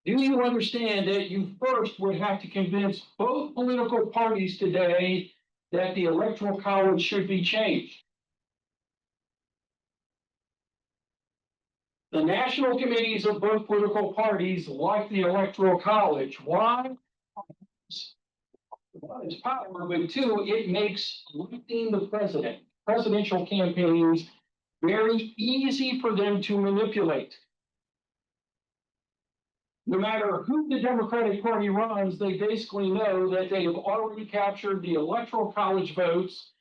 do you understand that you first would have to convince both political parties today that the Electoral College should be changed? The national committees of both political parties like the Electoral College. Why? One, it's power, but two, it makes electing the president, presidential campaigns, very easy for them to manipulate. No matter who the Democratic Party runs, they basically know that they have already captured the Electoral College votes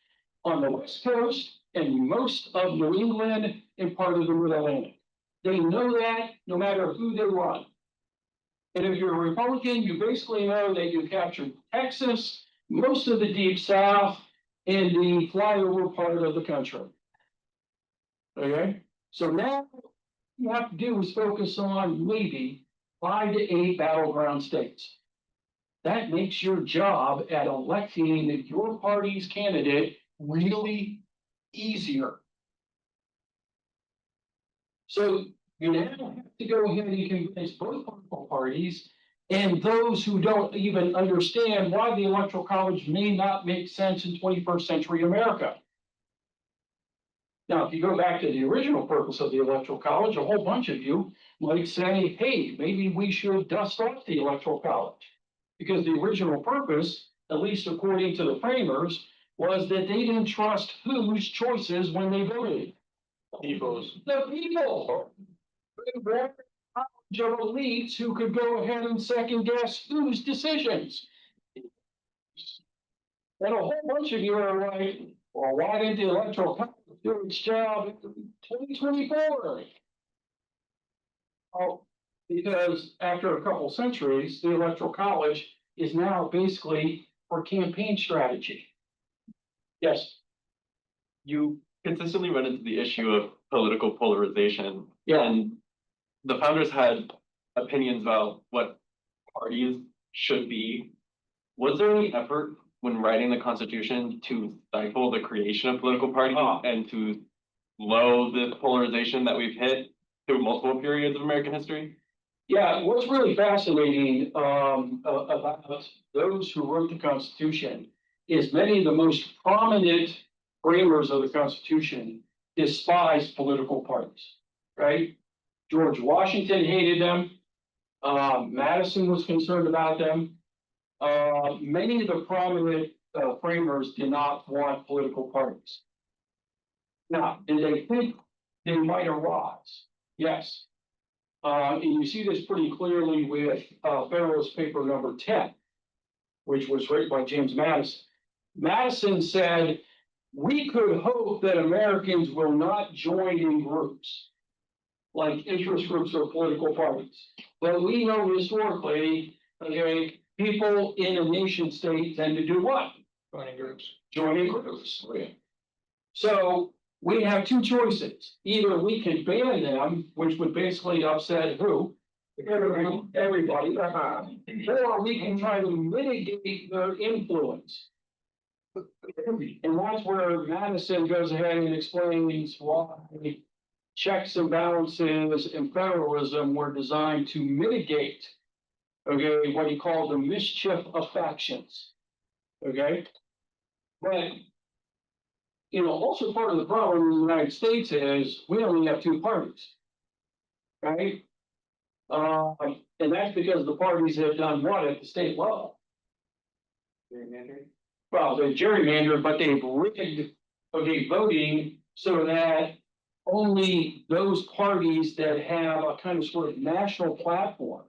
on the West Coast and most of New England and part of the Mid-Atlantic. They know that no matter who they run. And if you're a Republican, you basically know that you captured Texas, most of the Deep South, and the flyover part of the country. Okay, so now what you have to do is focus on maybe 5 to 8 battleground states. That makes your job at electing your party's candidate really easier. So you now have to go ahead and convince both political parties and those who don't even understand why the electoral college may not make sense in 21st century America. Now, if you go back to the original purpose of the electoral college, a whole bunch of you might say, hey, maybe we should dust off the electoral college. Because the original purpose, at least according to the framers, was that they didn't trust whose choices when they voted. People's. The people. They were a college of elites who could go ahead and second guess whose decisions. And a whole bunch of you are like, well, why didn't the electoral college do its job in 2024? Oh, because after a couple centuries, the electoral college is now basically for campaign strategy. Yes, You consistently run into the issue of political polarization. Yeah. And the founders had opinions about what parties should be. Was there any effort when writing the Constitution to stifle the creation of political parties and to low the polarization that we've hit through multiple periods of American history? yeah, what's really fascinating about those who wrote the Constitution is many of the most prominent framers of the Constitution despised political parties, right? George Washington hated them. Madison was concerned about them. Many of the prominent framers did not want political parties. Now, did they think they might arise? Yes. And you see this pretty clearly with Federalist Paper number 10, which was written by James Madison. Madison said, we could hope that Americans will not join in groups, like interest groups or political parties. But we know historically, okay, people in a nation state tend to do what? Joining groups. Joining groups. So we have two choices. Either we can ban them, which would basically upset who? Everybody. Or we can try to mitigate their influence. And that's where Madison goes ahead and explains why checks and balances and federalism were designed to mitigate, okay, what he called the mischief of factions. Okay? But also part of the problem in the United States is we only have two parties. Right? And that's because the parties have done what at the state level? Well, they've gerrymandered, but they've rigged, okay, voting so that only those parties that have a kind of sort of national platform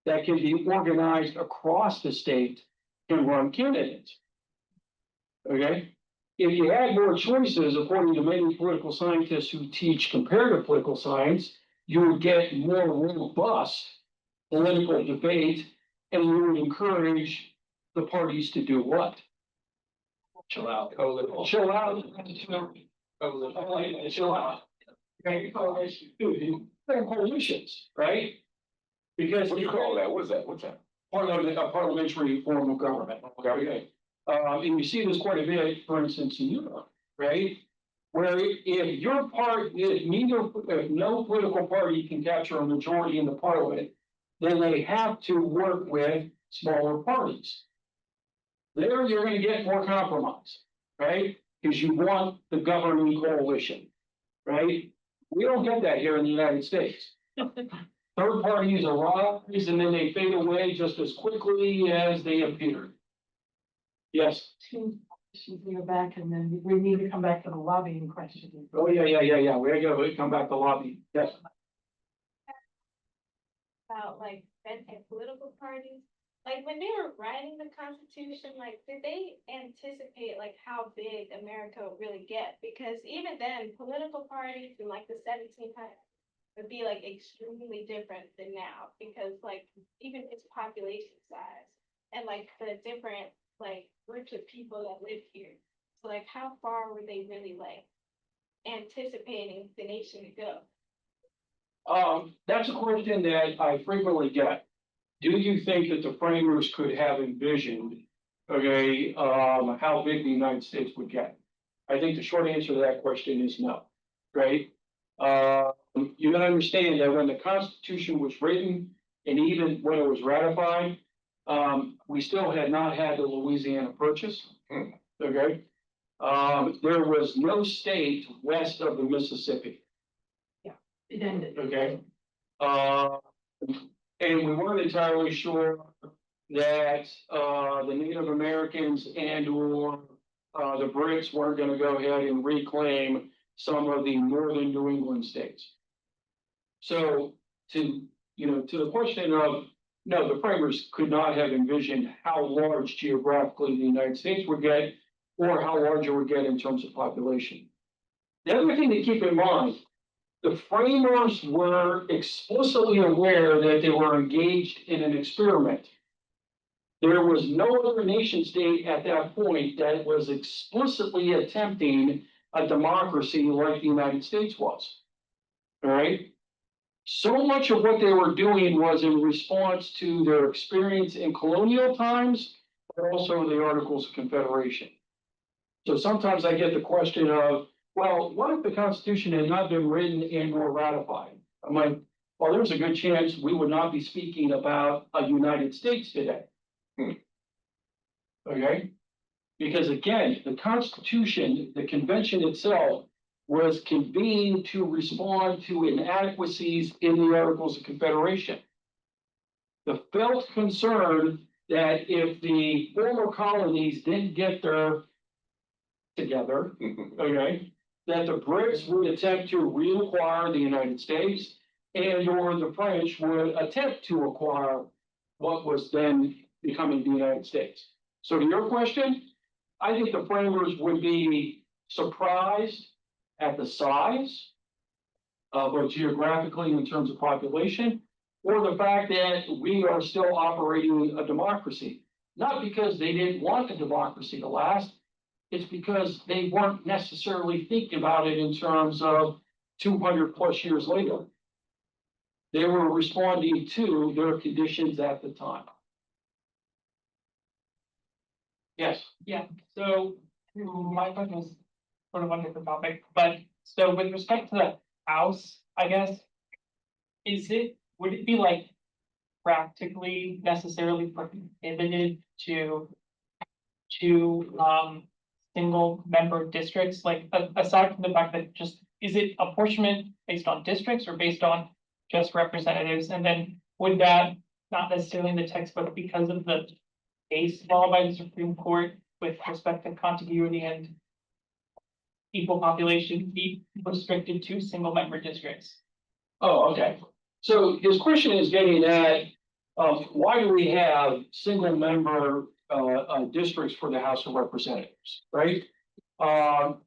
that can be organized across the state can run candidates. Okay? If you had more choices, according to many political scientists who teach comparative political science, you would get more robust political debate, and you would encourage the parties to do what? Chill out. Chill out. Chill out. Okay, they're coalitions, right? Because What do you call that? What's that? What's that? a parliamentary form of government. Okay. And you see this quite a bit, for instance, in Europe, right? Where if your part, if no political party can capture a majority in the parliament, then they have to work with smaller parties. There, you're going to get more compromise, right? Because you want the governing coalition, right? We don't get that here in the United States. Third parties arise and then they fade away just as quickly as they appeared. Yes. Two questions in the back, and then we need to come back to the lobbying question. Oh, yeah. We come back to lobby. Yes. About like political parties, like when they were writing the Constitution, like did they anticipate like how big America would really get? Because even then, political parties in like the 1700s would be like extremely different than now, because like even even its population size and like the different like groups of people that live here. So like how far were they really like anticipating the nation to go? That's a question that I frequently get. Do you think that the framers could have envisioned, okay, how big the United States would get? I think the short answer to that question is no, right? You gotta understand that when the Constitution was written and even when it was ratified, we still had not had the Louisiana Purchase, okay? There was no state west of the Mississippi. It ended. Okay. And we weren't entirely sure that, the Native Americans and or, the Brits weren't gonna go ahead and reclaim some of the northern New England states. So to the question of, no, the framers could not have envisioned how large geographically the United States would get or how large it would get in terms of population. The other thing to keep in mind, the framers were explicitly aware that they were engaged in an experiment. There was no other nation state at that point that was explicitly attempting a democracy like the United States was. All right? So much of what they were doing was in response to their experience in colonial times, but also the Articles of Confederation. So sometimes I get the question of, well, what if the Constitution had not been written and or ratified? I'm like, well, there's a good chance we would not be speaking about a United States today. Okay? Because again, the Constitution, the convention itself, was convened to respond to inadequacies in the Articles of Confederation. The felt concern that if the former colonies didn't get their together, okay, that the Brits would attempt to reacquire the United States and or the French would attempt to acquire what was then becoming the United States. So to your question, I think the framers would be surprised at the size, both geographically in terms of population, or the fact that we are still operating a democracy. Not because they didn't want the democracy to last, it's because they weren't necessarily thinking about it in terms of 200 plus years later. They were responding to their conditions at the time. Yes. Yeah, so my question is sort of on a different topic, but so with respect to the house, I guess. Would it be like practically necessarily prohibited to single member districts, like aside from the fact that just, is it apportionment based on districts or based on just representatives? And then would that, not necessarily in the text, but because of the case law by the Supreme Court with respect to contiguity and equal population, be restricted to single member districts? Oh, okay. So his question is getting at, why do we have single member, districts for the House of Representatives, right? And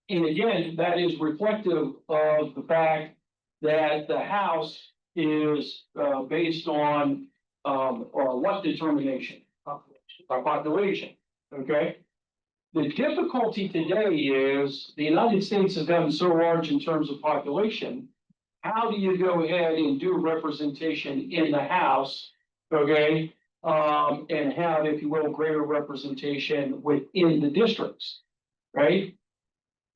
again, that is reflective of the fact that the House is, based on, or what determination? Population, okay? The difficulty today is the United States has gotten so large in terms of population. How do you go ahead and do representation in the House, okay? And have, if you will, greater representation within the districts, right?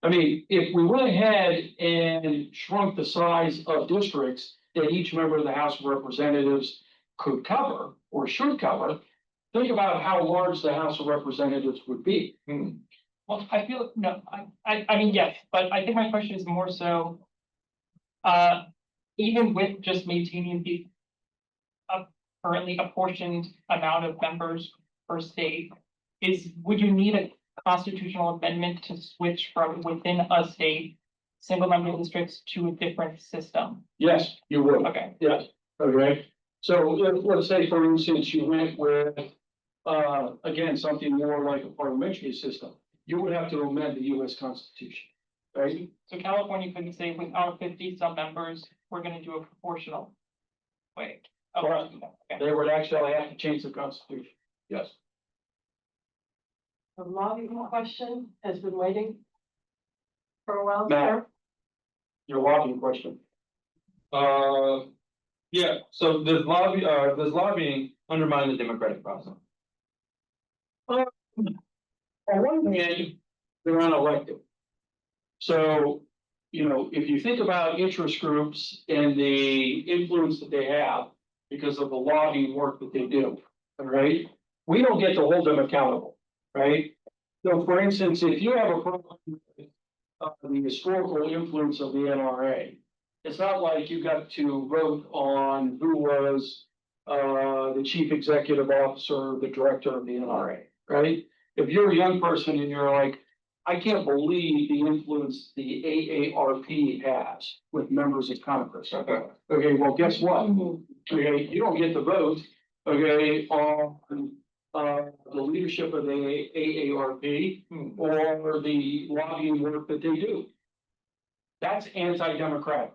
I mean, if we went ahead and shrunk the size of districts that each member of the House of Representatives could cover or should cover, think about how large the House of Representatives would be. Well, I feel, no, I mean, yes, but I think my question is more so. Even with just maintaining the currently apportioned amount of members per state, would you need a constitutional amendment to switch from within a state single member districts to a different system? Yes, you would. Okay. Yes, okay. So let's say, for instance, you went with, again, something more like a parliamentary system. You would have to amend the US Constitution, right? So California couldn't say with our 50 some members, we're gonna do a proportional way. Okay. They would actually have to change the constitution, yes. The lobbying question has been waiting for a while, Matt. sir. Your lobbying question. Yeah, so does lobbying undermine the democratic process? On one hand, they're unelected. So, you know, if you think about interest groups and the influence that they have because of the lobbying work that they do, all right? We don't get to hold them accountable, right? So for instance, if you have a problem with the historical influence of the NRA, it's not like you got to vote on who was the chief executive officer, the director of the NRA, right? If you're a young person and you're like, I can't believe the influence the AARP has with members of Congress. Okay, well, guess what? Okay, you don't get to vote, okay, on the leadership of the AARP or the lobbying work that they do. That's anti-democratic.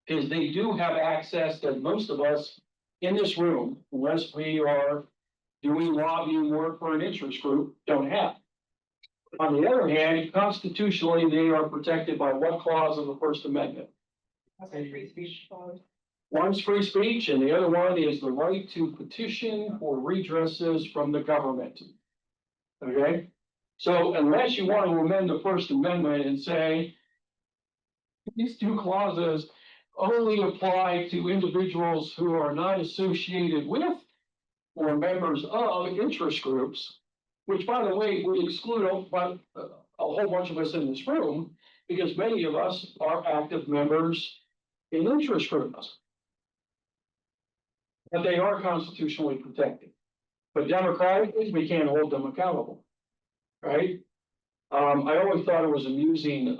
Because they do have access that most of us in this room, unless we are doing lobbying work for an interest group, don't have. On the other hand, constitutionally, they are protected by what clause of the First Amendment? One's free speech and the other one is the right to petition for redresses from the government. Okay? So unless you want to amend the First Amendment and say these two clauses only apply to individuals who are not associated with or members of interest groups, which by the way, would exclude a whole bunch of us in this room, because many of us are active members in interest groups. But they are constitutionally protected. But democratically, we can't hold them accountable, right? I always thought it was amusing.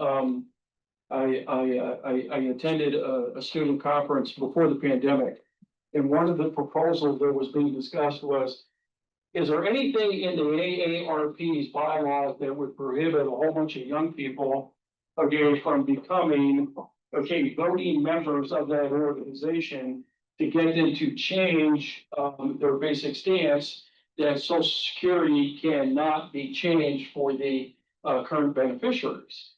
I attended a student conference before the pandemic. And one of the proposals that was being discussed was, is there anything in the AARP's bylaws that would prohibit a whole bunch of young people, okay, from becoming, okay, voting members of that organization to get them to change their basic stance that Social Security cannot be changed for the current beneficiaries?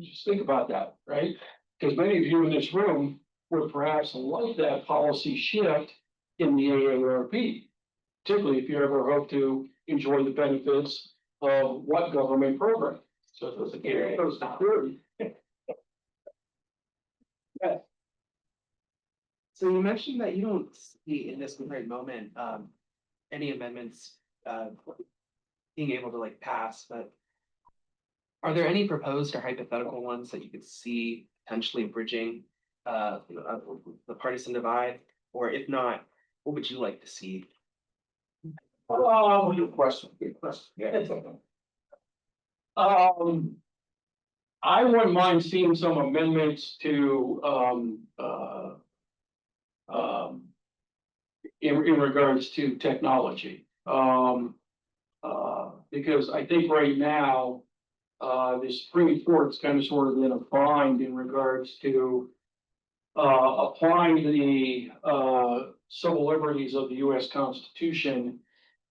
Just think about that, right? Because many of you in this room would perhaps like that policy shift in the AARP, particularly if you ever hope to enjoy the benefits of what government program? Social Security. So you mentioned that you don't see in this current moment, any amendments, being able to like pass, but are there any proposed or hypothetical ones that you could see potentially bridging, the partisan divide? Or if not, what would you like to see? Oh, good question, good question. Yeah. I wouldn't mind seeing some amendments to, in regards to technology. Because I think right now, the Supreme Court's kind of sort of in a bind in regards to applying the civil liberties of the US Constitution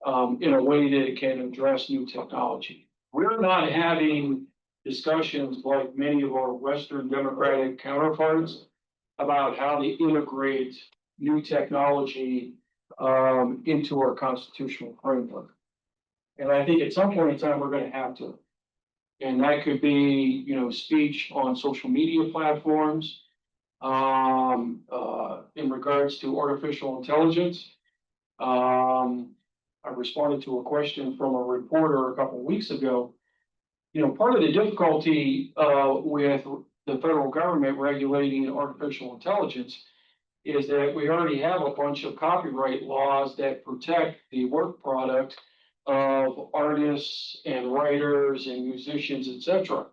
in a way that it can address new technology. We're not having discussions like many of our Western democratic counterparts about how to integrate new technology into our constitutional framework. And I think at some point in time, we're going to have to. And that could be, you know, speech on social media platforms, in regards to artificial intelligence. I responded to a question from a reporter a couple of weeks ago. You know, part of the difficulty with the federal government regulating artificial intelligence is that we already have a bunch of copyright laws that protect the work product of artists and writers and musicians, etc.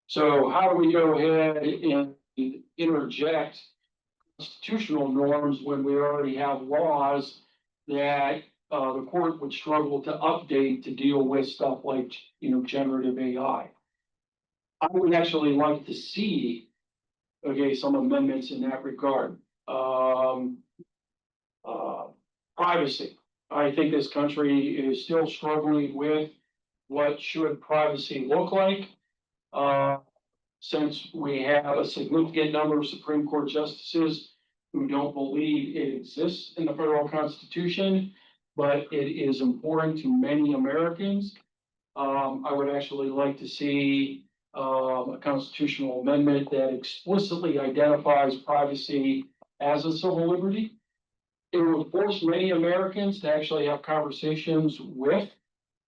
So how do we go ahead and interject constitutional norms when we already have laws that the court would struggle to update to deal with stuff like, you know, generative AI? I would actually like to see, okay, some amendments in that regard. Privacy. I think this country is still struggling with what should privacy look like. Since we have a significant number of Supreme Court justices who don't believe it exists in the federal constitution, but it is important to many Americans. I would actually like to see a constitutional amendment that explicitly identifies privacy as a civil liberty. It would force many Americans to actually have conversations with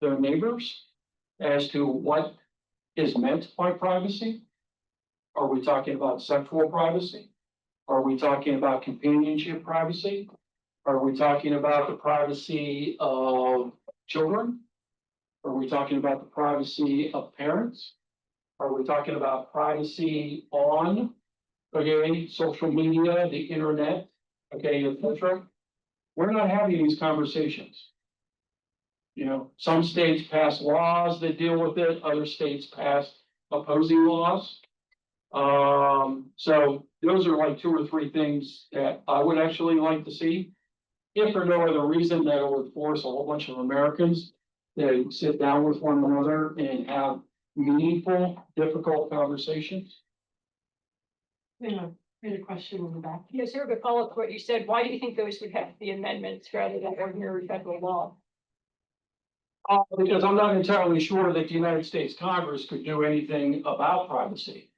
their neighbors as to what is meant by privacy. Are we talking about sexual privacy? Are we talking about companionship privacy? Are we talking about the privacy of children? Are we talking about the privacy of parents? Are we talking about privacy on, okay, social media, the internet, okay, et cetera? We're not having these conversations. You know, some states pass laws that deal with it, other states pass opposing laws. So those are like 2 or 3 things that I would actually like to see. If for no other reason that it would force a whole bunch of Americans to sit down with one another and have meaningful, difficult conversations. Yeah, I had a question in the back. Yes, sort of a follow-up to what you said. Why do you think those would have to be amendments rather than ordinary federal law? Because I'm not entirely sure that the United States Congress could do anything about privacy.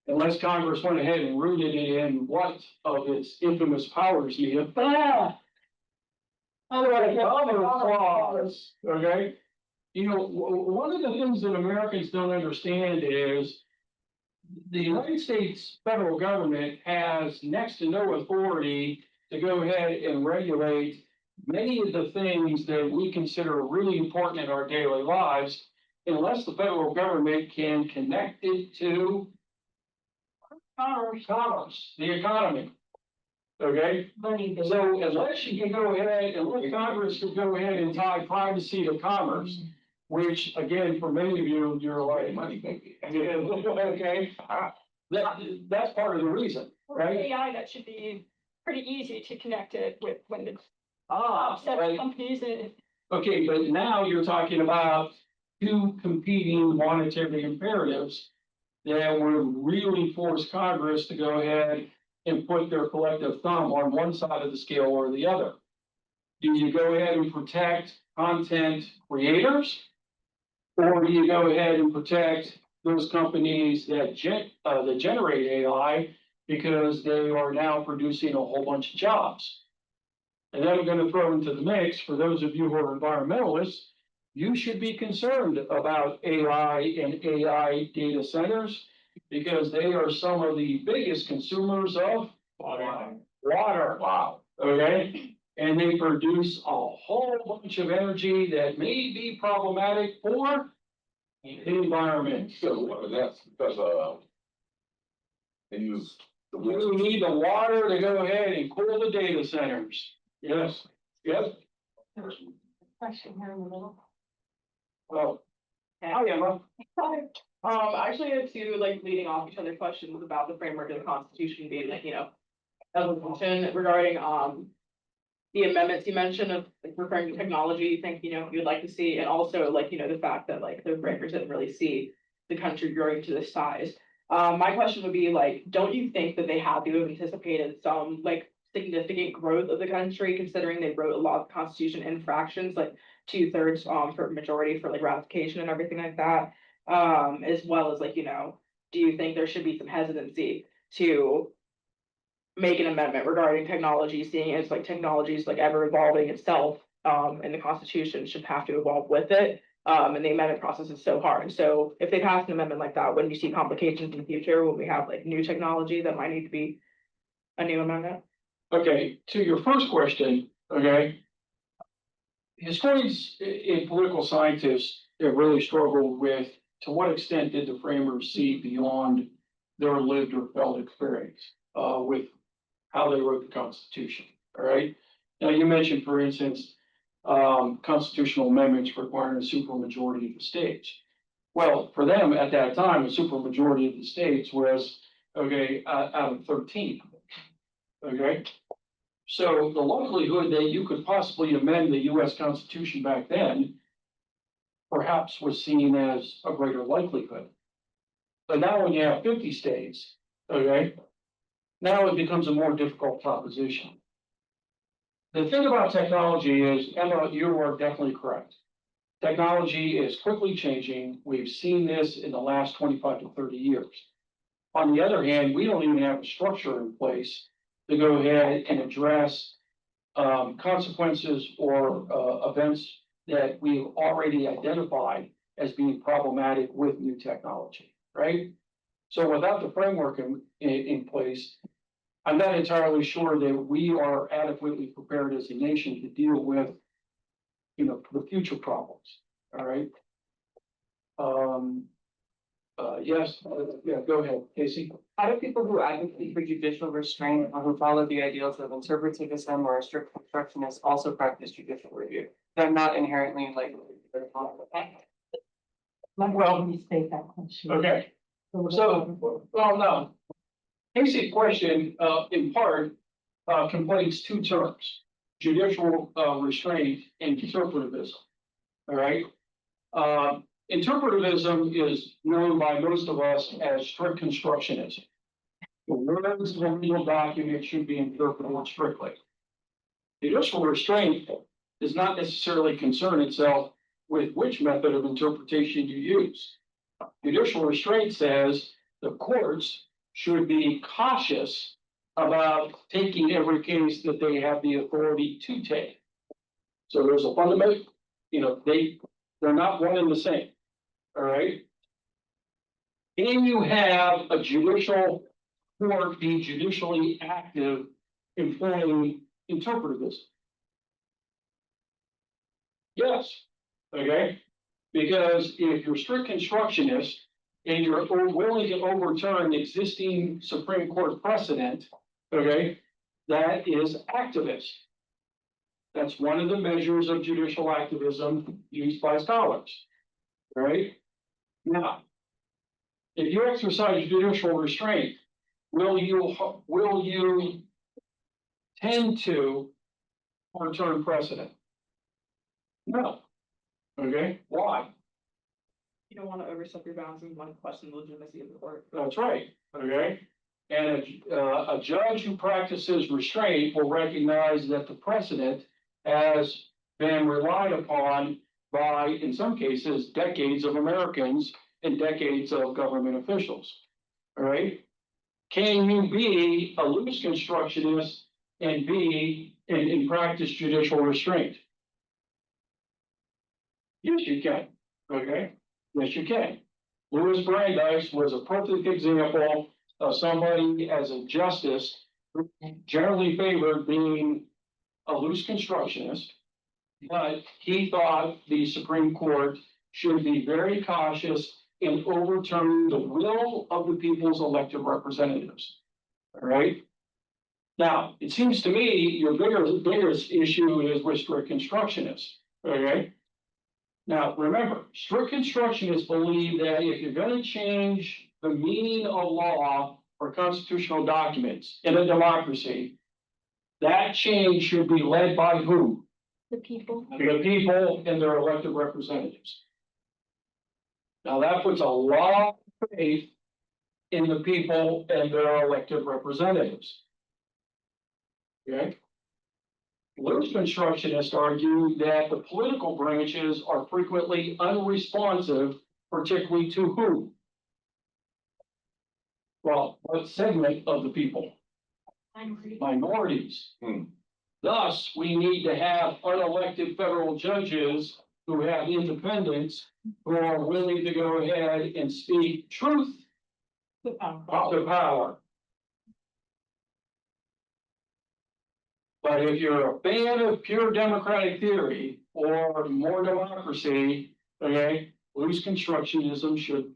Unless Congress went ahead and rooted it in what of its infamous powers you have. Other clause, okay? You know, one of the things that Americans don't understand is the United States federal government has next to no authority to go ahead and regulate many of the things that we consider really important in our daily lives, unless the federal government can connect it to commerce, the economy. Okay, so unless you can go ahead and let Congress can go ahead and tie privacy to commerce, which again, for many of you, you're like money making. Okay, that's part of the reason, right? AI, that should be pretty easy to connect it with when it's set Right. companies and Okay, but now you're talking about 2 competing monetary imperatives that would really force Congress to go ahead and put their collective thumb on one side of the scale or the other. Do you go ahead and protect content creators? Or do you go ahead and protect those companies that generate AI because they are now producing a whole bunch of jobs? And then I'm going to throw into the mix, for those of you who are environmentalists, you should be concerned about AI and AI data centers because they are some of the biggest consumers of water. Wow. Okay, and they produce a whole bunch of energy that may be problematic for the environment. So that's because, they use. You need the water to go ahead and cool the data centers. Yes, yes. Question here in the middle. Well, hi, Emma. I actually had 2 like leading off each other questions about the framework of the Constitution being like, you know, evolution regarding the amendments you mentioned of like referring to technology you think, you know, you'd like to see, and also like, you know, the fact that like the framers didn't really see the country growing to this size. My question would be like, don't you think that they had to have anticipated some like significant growth of the country, considering they wrote a lot of the Constitution in fractions, like 2/3 for majority for like ratification and everything like that? As well as like, you know, do you think there should be some hesitancy to make an amendment regarding technology, seeing as like technology is like ever evolving itself, and the Constitution should have to evolve with it? And the amendment process is so hard. So if they pass an amendment like that, wouldn't you see complications in the future when we have like new technology that might need to be a new amendment? Okay, to your first question, okay. Historians and political scientists have really struggled with, to what extent did the framers see beyond their lived or felt experience, with how they wrote the Constitution, all right? Now, you mentioned, for instance, constitutional amendments requiring a supermajority of the states. Well, for them at that time, a supermajority of the states was, okay, out of 13. Okay? So the likelihood that you could possibly amend the US Constitution back then perhaps was seen as a greater likelihood. But now when you have 50 states, okay, now it becomes a more difficult proposition. The thing about technology is, Emma, you are definitely correct. Technology is quickly changing. We've seen this in the last 25 to 30 years. On the other hand, we don't even have a structure in place to go ahead and address consequences or events that we've already identified as being problematic with new technology, right? So without the framework in place, I'm not entirely sure that we are adequately prepared as a nation to deal with, the future problems, all right? Yes, yeah, go ahead, Casey. How do people who advocate for judicial restraint or who follow the ideals of interpretivism or strict constructionists also practice judicial review? They're not inherently like. Well, restate that question. Okay, so, well, no. Casey's question, in part, conflates two terms, judicial restraint and interpretivism. All right? Interpretivism is known by most of us as strict constructionism. The words of a legal document should be interpreted strictly. Judicial restraint does not necessarily concern itself with which method of interpretation you use. Judicial restraint says the courts should be cautious about taking every case that they have the authority to take. So there's a fundamental, they're not one and the same. All right. Can you have a judicial court be judicially active employing interpretivism? Yes. Okay. Because if you're strict constructionist and you're willing to overturn existing Supreme Court precedent, okay, that is activist. That's one of the measures of judicial activism used by scholars. Right? Now, if you exercise judicial restraint, will you tend to overturn precedent? No. Okay, why? You don't want to overstep your bounds and want to question the legitimacy of the court. That's right, okay? And a judge who practices restraint will recognize that the precedent has been relied upon by, in some cases, decades of Americans and decades of government officials, all right? Can you be a loose constructionist and be in practice judicial restraint? Yes, you can, okay? Yes, you can. Louis Brandeis was a perfect example of somebody as a justice who generally favored being a loose constructionist, but he thought the Supreme Court should be very cautious in overturning the will of the people's elected representatives. All right. Now, it seems to me your biggest issue is with strict constructionists. Okay. Now, remember, strict constructionists believe that if you're going to change the meaning of law or constitutional documents in a democracy, that change should be led by who? The people. The people and their elected representatives. Now, that puts a lot of faith in the people and their elected representatives. Okay? Loose constructionists argue that the political branches are frequently unresponsive, particularly to who? Well, what segment of the people? Minorities. Thus, we need to have unelected federal judges who have independence, who are willing to go ahead and speak truth about the power. But if you're a fan of pure democratic theory or more democracy, okay, loose constructionism should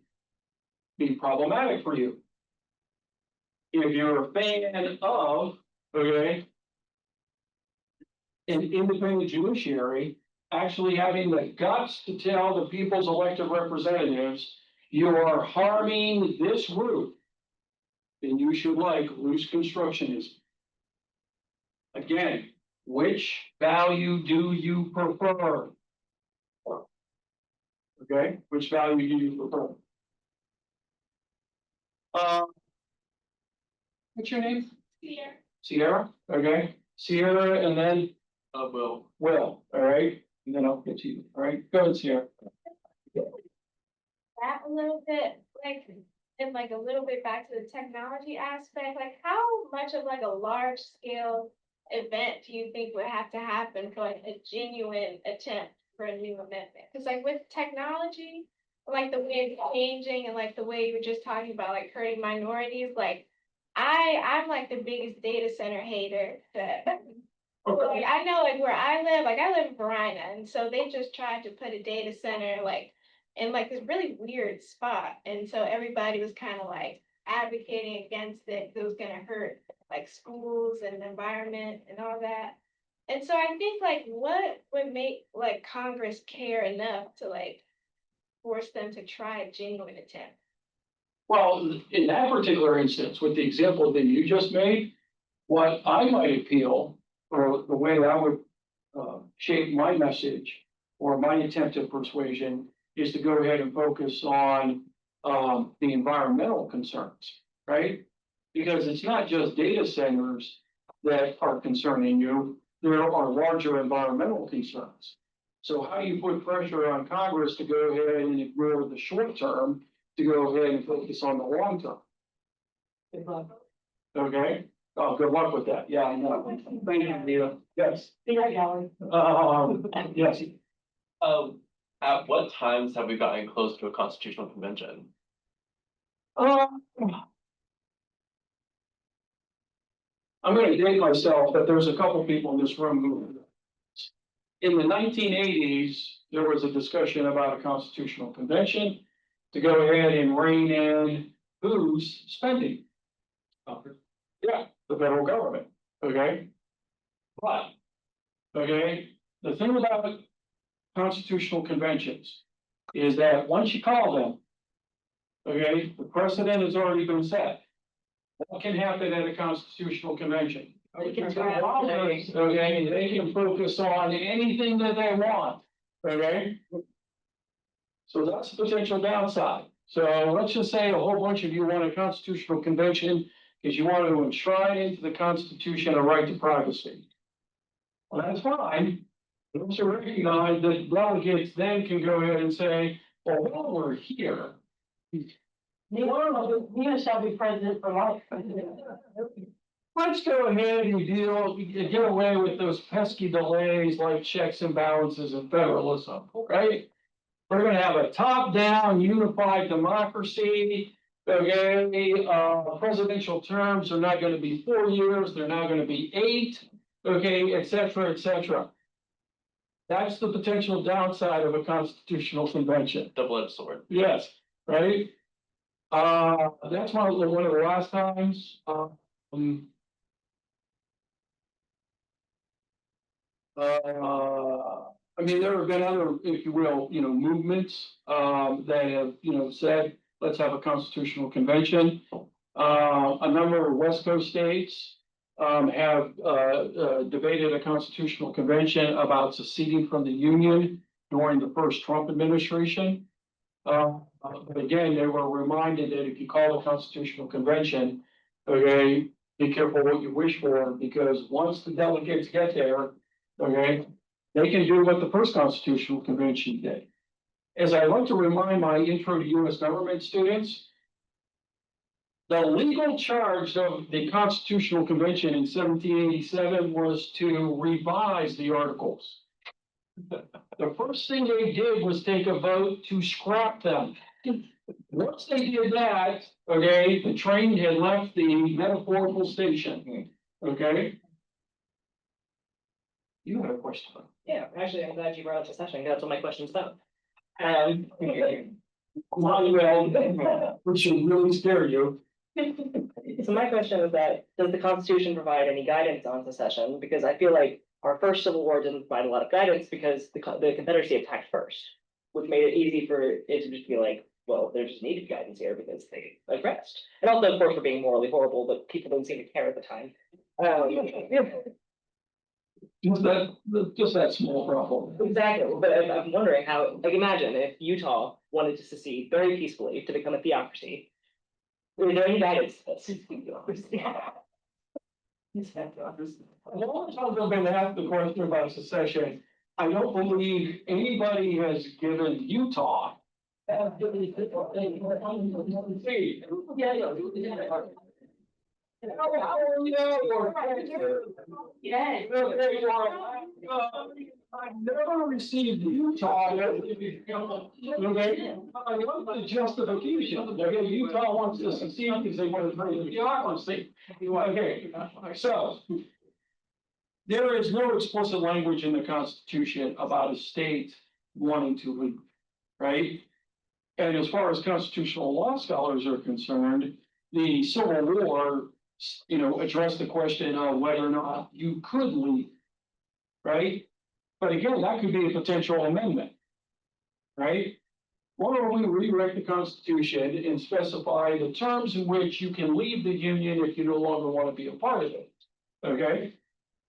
be problematic for you. If you're a fan of, okay, an independent judiciary, actually having the guts to tell the people's elected representatives, you are harming this group, then you should like loose constructionism. Again, which value do you prefer? Okay, which value do you prefer? What's your name? Here. Sierra, okay, Sierra, and then Will. Will, all right, and then I'll get to you, all right, go ahead, Sierra. That a little bit, like, and like a little bit back to the technology aspect, like how much of like a large scale event do you think would have to happen for like a genuine attempt for a new amendment? Cause like with technology, like the way it's changing and like the way you were just talking about like hurting minorities, like I'm like the biggest data center hater that like, I know like where I live in Verina, and so they just tried to put a data center like in like this really weird spot. And so everybody was kind of like advocating against it. 'Cause it was gonna hurt like schools and the environment and all that. And so I think like what would make like Congress care enough to like force them to try a genuine attempt? Well, in that particular instance, with the example that you just made, what I might appeal, or the way I would shape my message or my attempt at persuasion is to go ahead and focus on the environmental concerns, right? Because it's not just data centers that are concerning you, there are larger environmental concerns. So how do you put pressure on Congress to go ahead and ignore the short term, to go ahead and focus on the long term? Okay, oh, good luck with that, yeah, I know. Thank you, Anita. Yes. Yes. At what times have we gotten close to a constitutional convention? I'm gonna date myself, but there's a couple people in this room who. In the 1980s, there was a discussion about a constitutional convention to go ahead and rein in who's spending. Yeah, the federal government, okay? But, okay, the thing about constitutional conventions is that once you call them, okay, the precedent has already been set. What can happen at a constitutional convention? They can Okay, they can focus on anything that they want, okay? So that's the potential downside. So let's just say a whole bunch of you want a constitutional convention because you want to enshrine into the Constitution a right to privacy. Well, that's fine. But also recognize that delegates then can go ahead and say, well, while we're here. Nina shall be president for life. Let's go ahead and get away with those pesky delays like checks and balances and federalism, right? We're gonna have a top-down unified democracy, okay? Presidential terms are not gonna be 4 years, they're now gonna be 8, okay, et cetera, et cetera. That's the potential downside of a constitutional convention. Double-edged sword. Yes, right? That's one of the last times, I mean, there have been other, if you will, movements, that have, said, let's have a constitutional convention. A number of West Coast states, have, debated a constitutional convention about seceding from the Union during the first Trump administration. But again, they were reminded that if you call a constitutional convention, okay, be careful what you wish for, because once the delegates get there, okay, they can do what the first constitutional convention did. As I like to remind my intro to US government students, the legal charge of the Constitutional Convention in 1787 was to revise the articles. The first thing they did was take a vote to scrap them. Once they did that, okay, the train had left the metaphorical station, okay? You had a question. Yeah, actually, I'm glad you brought up the session. That's what my question's about. Which should really scare you. So my question is that, does the Constitution provide any guidance on secession? Because I feel like our first Civil War didn't provide a lot of guidance because the Confederacy attacked first, which made it easy for it to just be like, well, there just needed guidance here because they aggressed. And also, of course, for being morally horrible, but people didn't seem to care at the time. just that small problem. Exactly, but I'm wondering how, like, imagine if Utah wanted to secede very peacefully to become a theocracy. Were there any guidance? A long time I've been asked the question about secession. I don't believe anybody has given Utah. Yeah. I've never received Utah. Okay, I want the justification. Okay, Utah wants to succeed because they want to bring the theocracy. Okay, so. There is no explicit language in the Constitution about a state wanting to leave, right? And as far as constitutional law scholars are concerned, the Civil War, addressed the question of whether or not you could leave, right? But again, that could be a potential amendment, right? Why don't we rewrite the Constitution and specify the terms in which you can leave the Union if you no longer want to be a part of it, okay?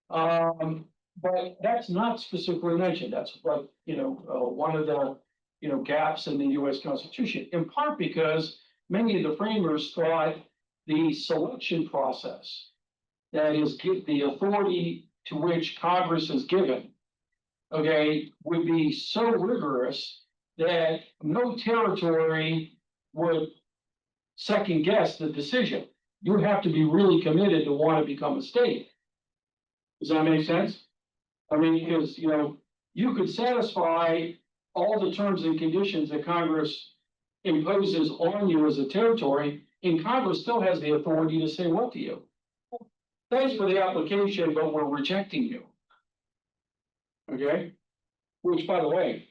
But that's not specifically mentioned. That's what, one of the, gaps in the US Constitution, in part because many of the framers thought the selection process, that is, give the authority to which Congress is given, okay, would be so rigorous that no territory would second guess the decision. You have to be really committed to want to become a state. Does that make sense? I mean, because, you could satisfy all the terms and conditions that Congress imposes on you as a territory, and Congress still has the authority to say what to you. Thanks for the application, but we're rejecting you. Okay? Which, by the way,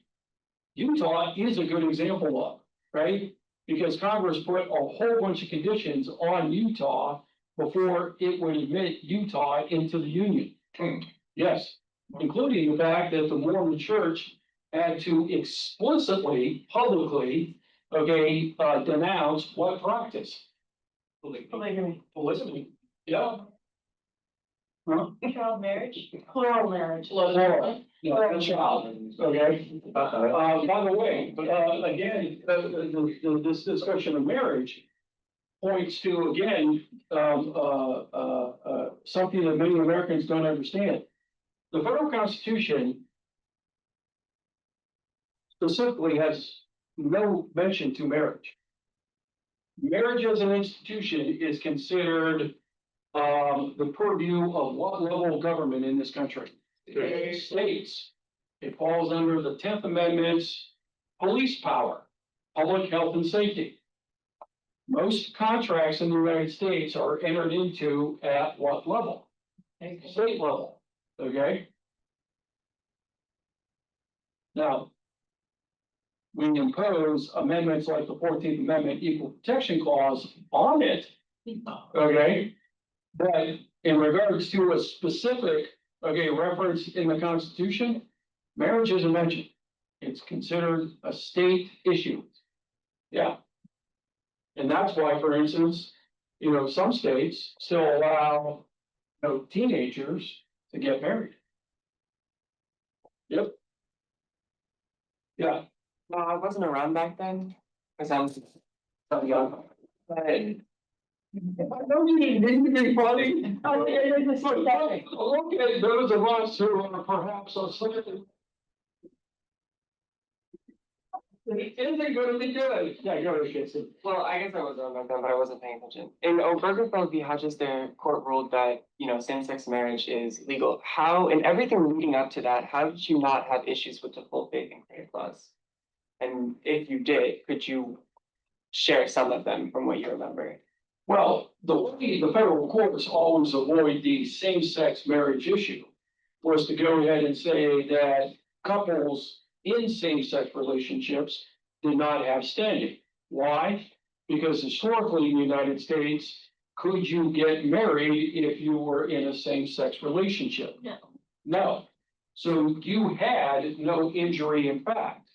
Utah is a good example of, right? Because Congress put a whole bunch of conditions on Utah before it would admit Utah into the Union. Yes, including the fact that the Mormon Church had to explicitly, publicly, denounce what practice? Polygamy. Polygamy, yeah. Huh? Child marriage. Plural marriage. Plural, yeah, child, okay? By the way, again, this discussion of marriage points to, again, something that many Americans don't understand. The federal Constitution specifically has no mention to marriage. Marriage as an institution is considered the purview of what level of government in this country? States. It falls under the 10th Amendment's police power, public health and safety. Most contracts in the United States are entered into at what level? State level, okay? Now, we impose amendments like the 14th Amendment Equal Protection Clause on it, okay? But in regards to a specific, reference in the Constitution, marriage isn't mentioned. It's considered a state issue. Yeah. And that's why, for instance, some states still allow, teenagers to get married. Yep. Yeah. No, I wasn't around back then, because I'm so young. But I know you didn't be funny. Okay, those of us who are perhaps a slightly. Isn't gonna be good. Yeah, go ahead, Casey. well, I guess I was around back then, but I wasn't paying attention. In Obergefell v. Hodges, their court ruled that, same-sex marriage is legal. How, in everything leading up to that, how did you not have issues with the full faith and credit clause? And if you did, could you share some of them from what you remember? Well, the way the federal courts always avoid the same-sex marriage issue was to go ahead and say that couples in same-sex relationships did not have standing. Why? Because historically in the United States, could you get married if you were in a same-sex relationship? No. No. So you had no injury in fact.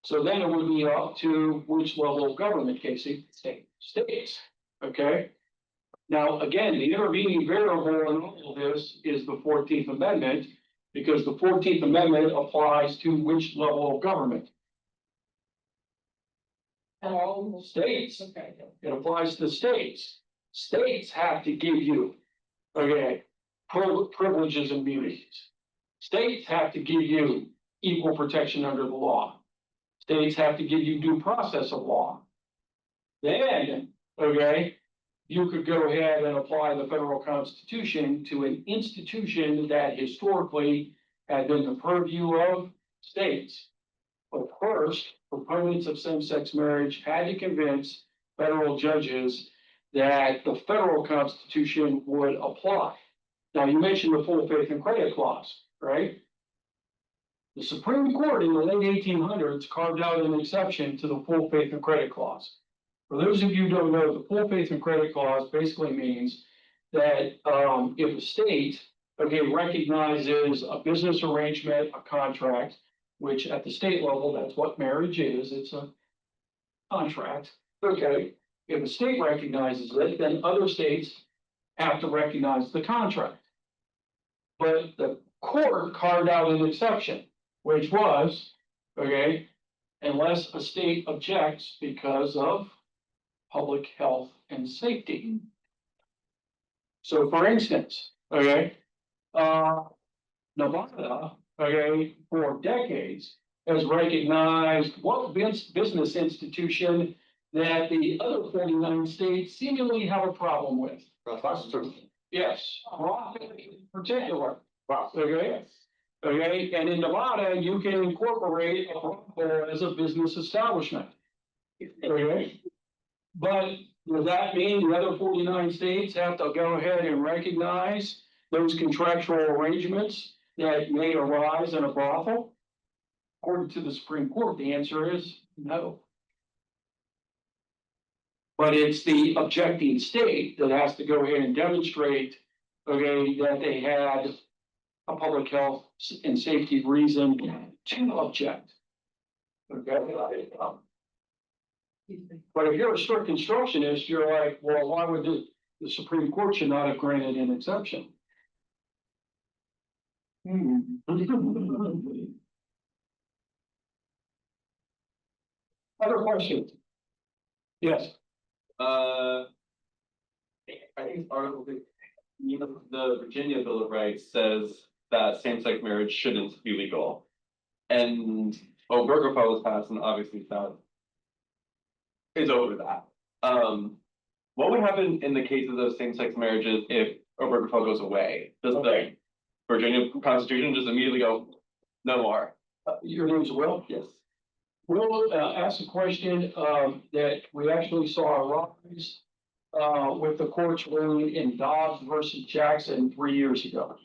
So then it would be up to which level of government, Casey? States, okay? Now, again, the intervening variable in all of this is the 14th Amendment, Because the 14th Amendment applies to which level of government? All states. Okay. It applies to states. States have to give you, okay, privileges and immunities. States have to give you equal protection under the law. States have to give you due process of law. Then, okay, you could go ahead and apply the federal constitution to an institution that historically had been the purview of states. But first, proponents of same-sex marriage had to convince federal judges that the federal constitution would apply. Now, you mentioned the full faith and credit clause, right? The Supreme Court in the late 1800s carved out an exception to the full faith and credit clause. For those of you who don't know, the full faith and credit clause basically means that if a state, okay, recognizes a business arrangement, a contract, which at the state level, that's what marriage is, it's a contract, okay? If a state recognizes it, then other states have to recognize the contract. But the court carved out an exception, which was, okay, unless a state objects because of public health and safety. So for instance, okay, Nevada, okay, for decades has recognized what business institution that the other 49 states seemingly have a problem with. Yes, profit in particular. Okay. Okay, and in Nevada, you can incorporate a brothel as a business establishment. Okay. But does that mean the other 49 states have to go ahead and recognize those contractual arrangements that may arise in a brothel? According to the Supreme Court, the answer is no. But it's the objecting state that has to go ahead and demonstrate, okay, that they had a public health and safety reason to object. Okay. But if you're a strict constructionist, you're like, well, why would the Supreme Court should not have granted an exception? Other questions? Yes. I think it's Article, the Virginia Bill of Rights says that same-sex marriage shouldn't be legal. And Obergefell was passed, and obviously that is over that. What would happen in the cases of same-sex marriages if Obergefell goes away? Does the Virginia Constitution just immediately go, no more? Your name's Will? Yes. Will asked a question that we actually saw arise with the court's ruling in Dobbs versus Jackson 3 years ago.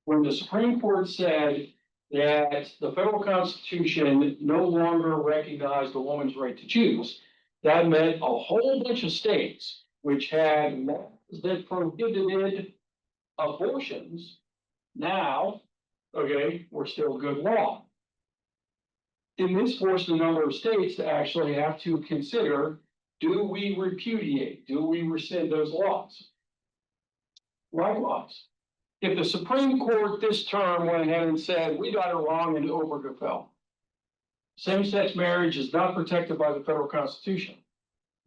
When the Supreme Court said that the federal Constitution no longer recognized a woman's right to choose, that meant a whole bunch of states which had laws that prohibited abortions now, okay, were still good law. And this forced a number of states to actually have to consider, do we repudiate, do we rescind those laws? Likewise, if the Supreme Court this term went ahead and said, we got it wrong in Obergefell, same-sex marriage is not protected by the federal Constitution,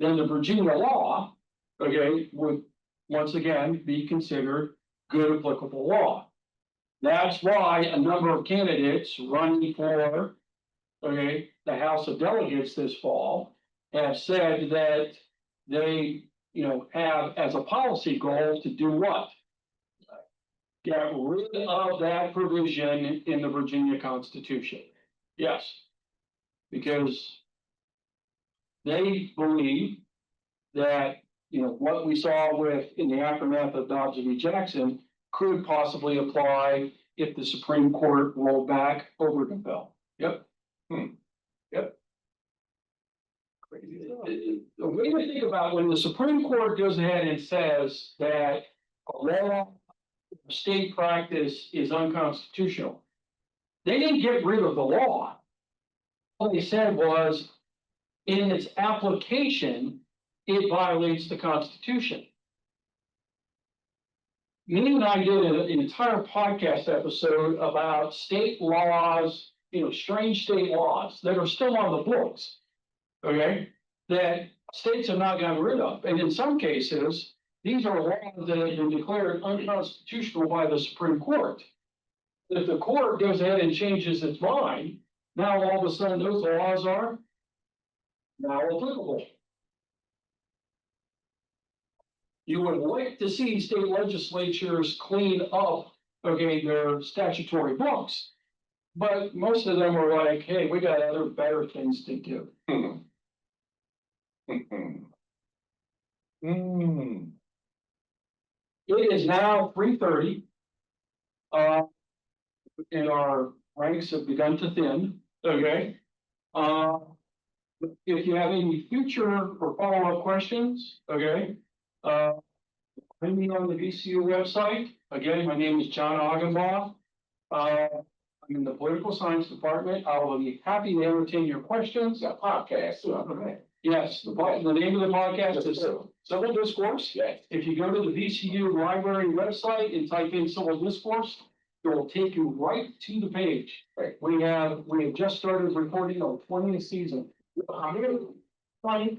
then the Virginia law, okay, would once again be considered good applicable law. That's why a number of candidates running for, okay, the House of Delegates this fall have said that they, have as a policy goal to do what? Get rid of that provision in the Virginia Constitution. Yes. Because they believe that, what we saw in the aftermath of Dobbs v. Jackson could possibly apply if the Supreme Court rolled back Obergefell. Yep. Yep. The way to think about when the Supreme Court goes ahead and says that a law, state practice is unconstitutional, they didn't get rid of the law. All they said was, in its application, it violates the Constitution. me and I did an entire podcast episode about state laws, strange state laws that are still on the books. Okay, that states have not gotten rid of, and in some cases, these are laws that have been declared unconstitutional by the Supreme Court. If the court goes ahead and changes its mind, now all of a sudden those laws are now applicable. You would like to see state legislatures clean up, okay, their statutory books. But most of them are like, hey, we got other better things to do. It is now 3:30. And our ranks have begun to thin, okay? If you have any future or follow-up questions, okay? Find me on the VCU website. Again, my name is John Augenbaugh. I'm in the political science department. I will be happy to entertain your questions. Got podcast, okay. Yes, the name of the podcast is Civil discourse, yes. if you go to the VCU library website and type in civil discourse, it will take you right to the page. Right. We have just started recording our 20th season. How many? 20.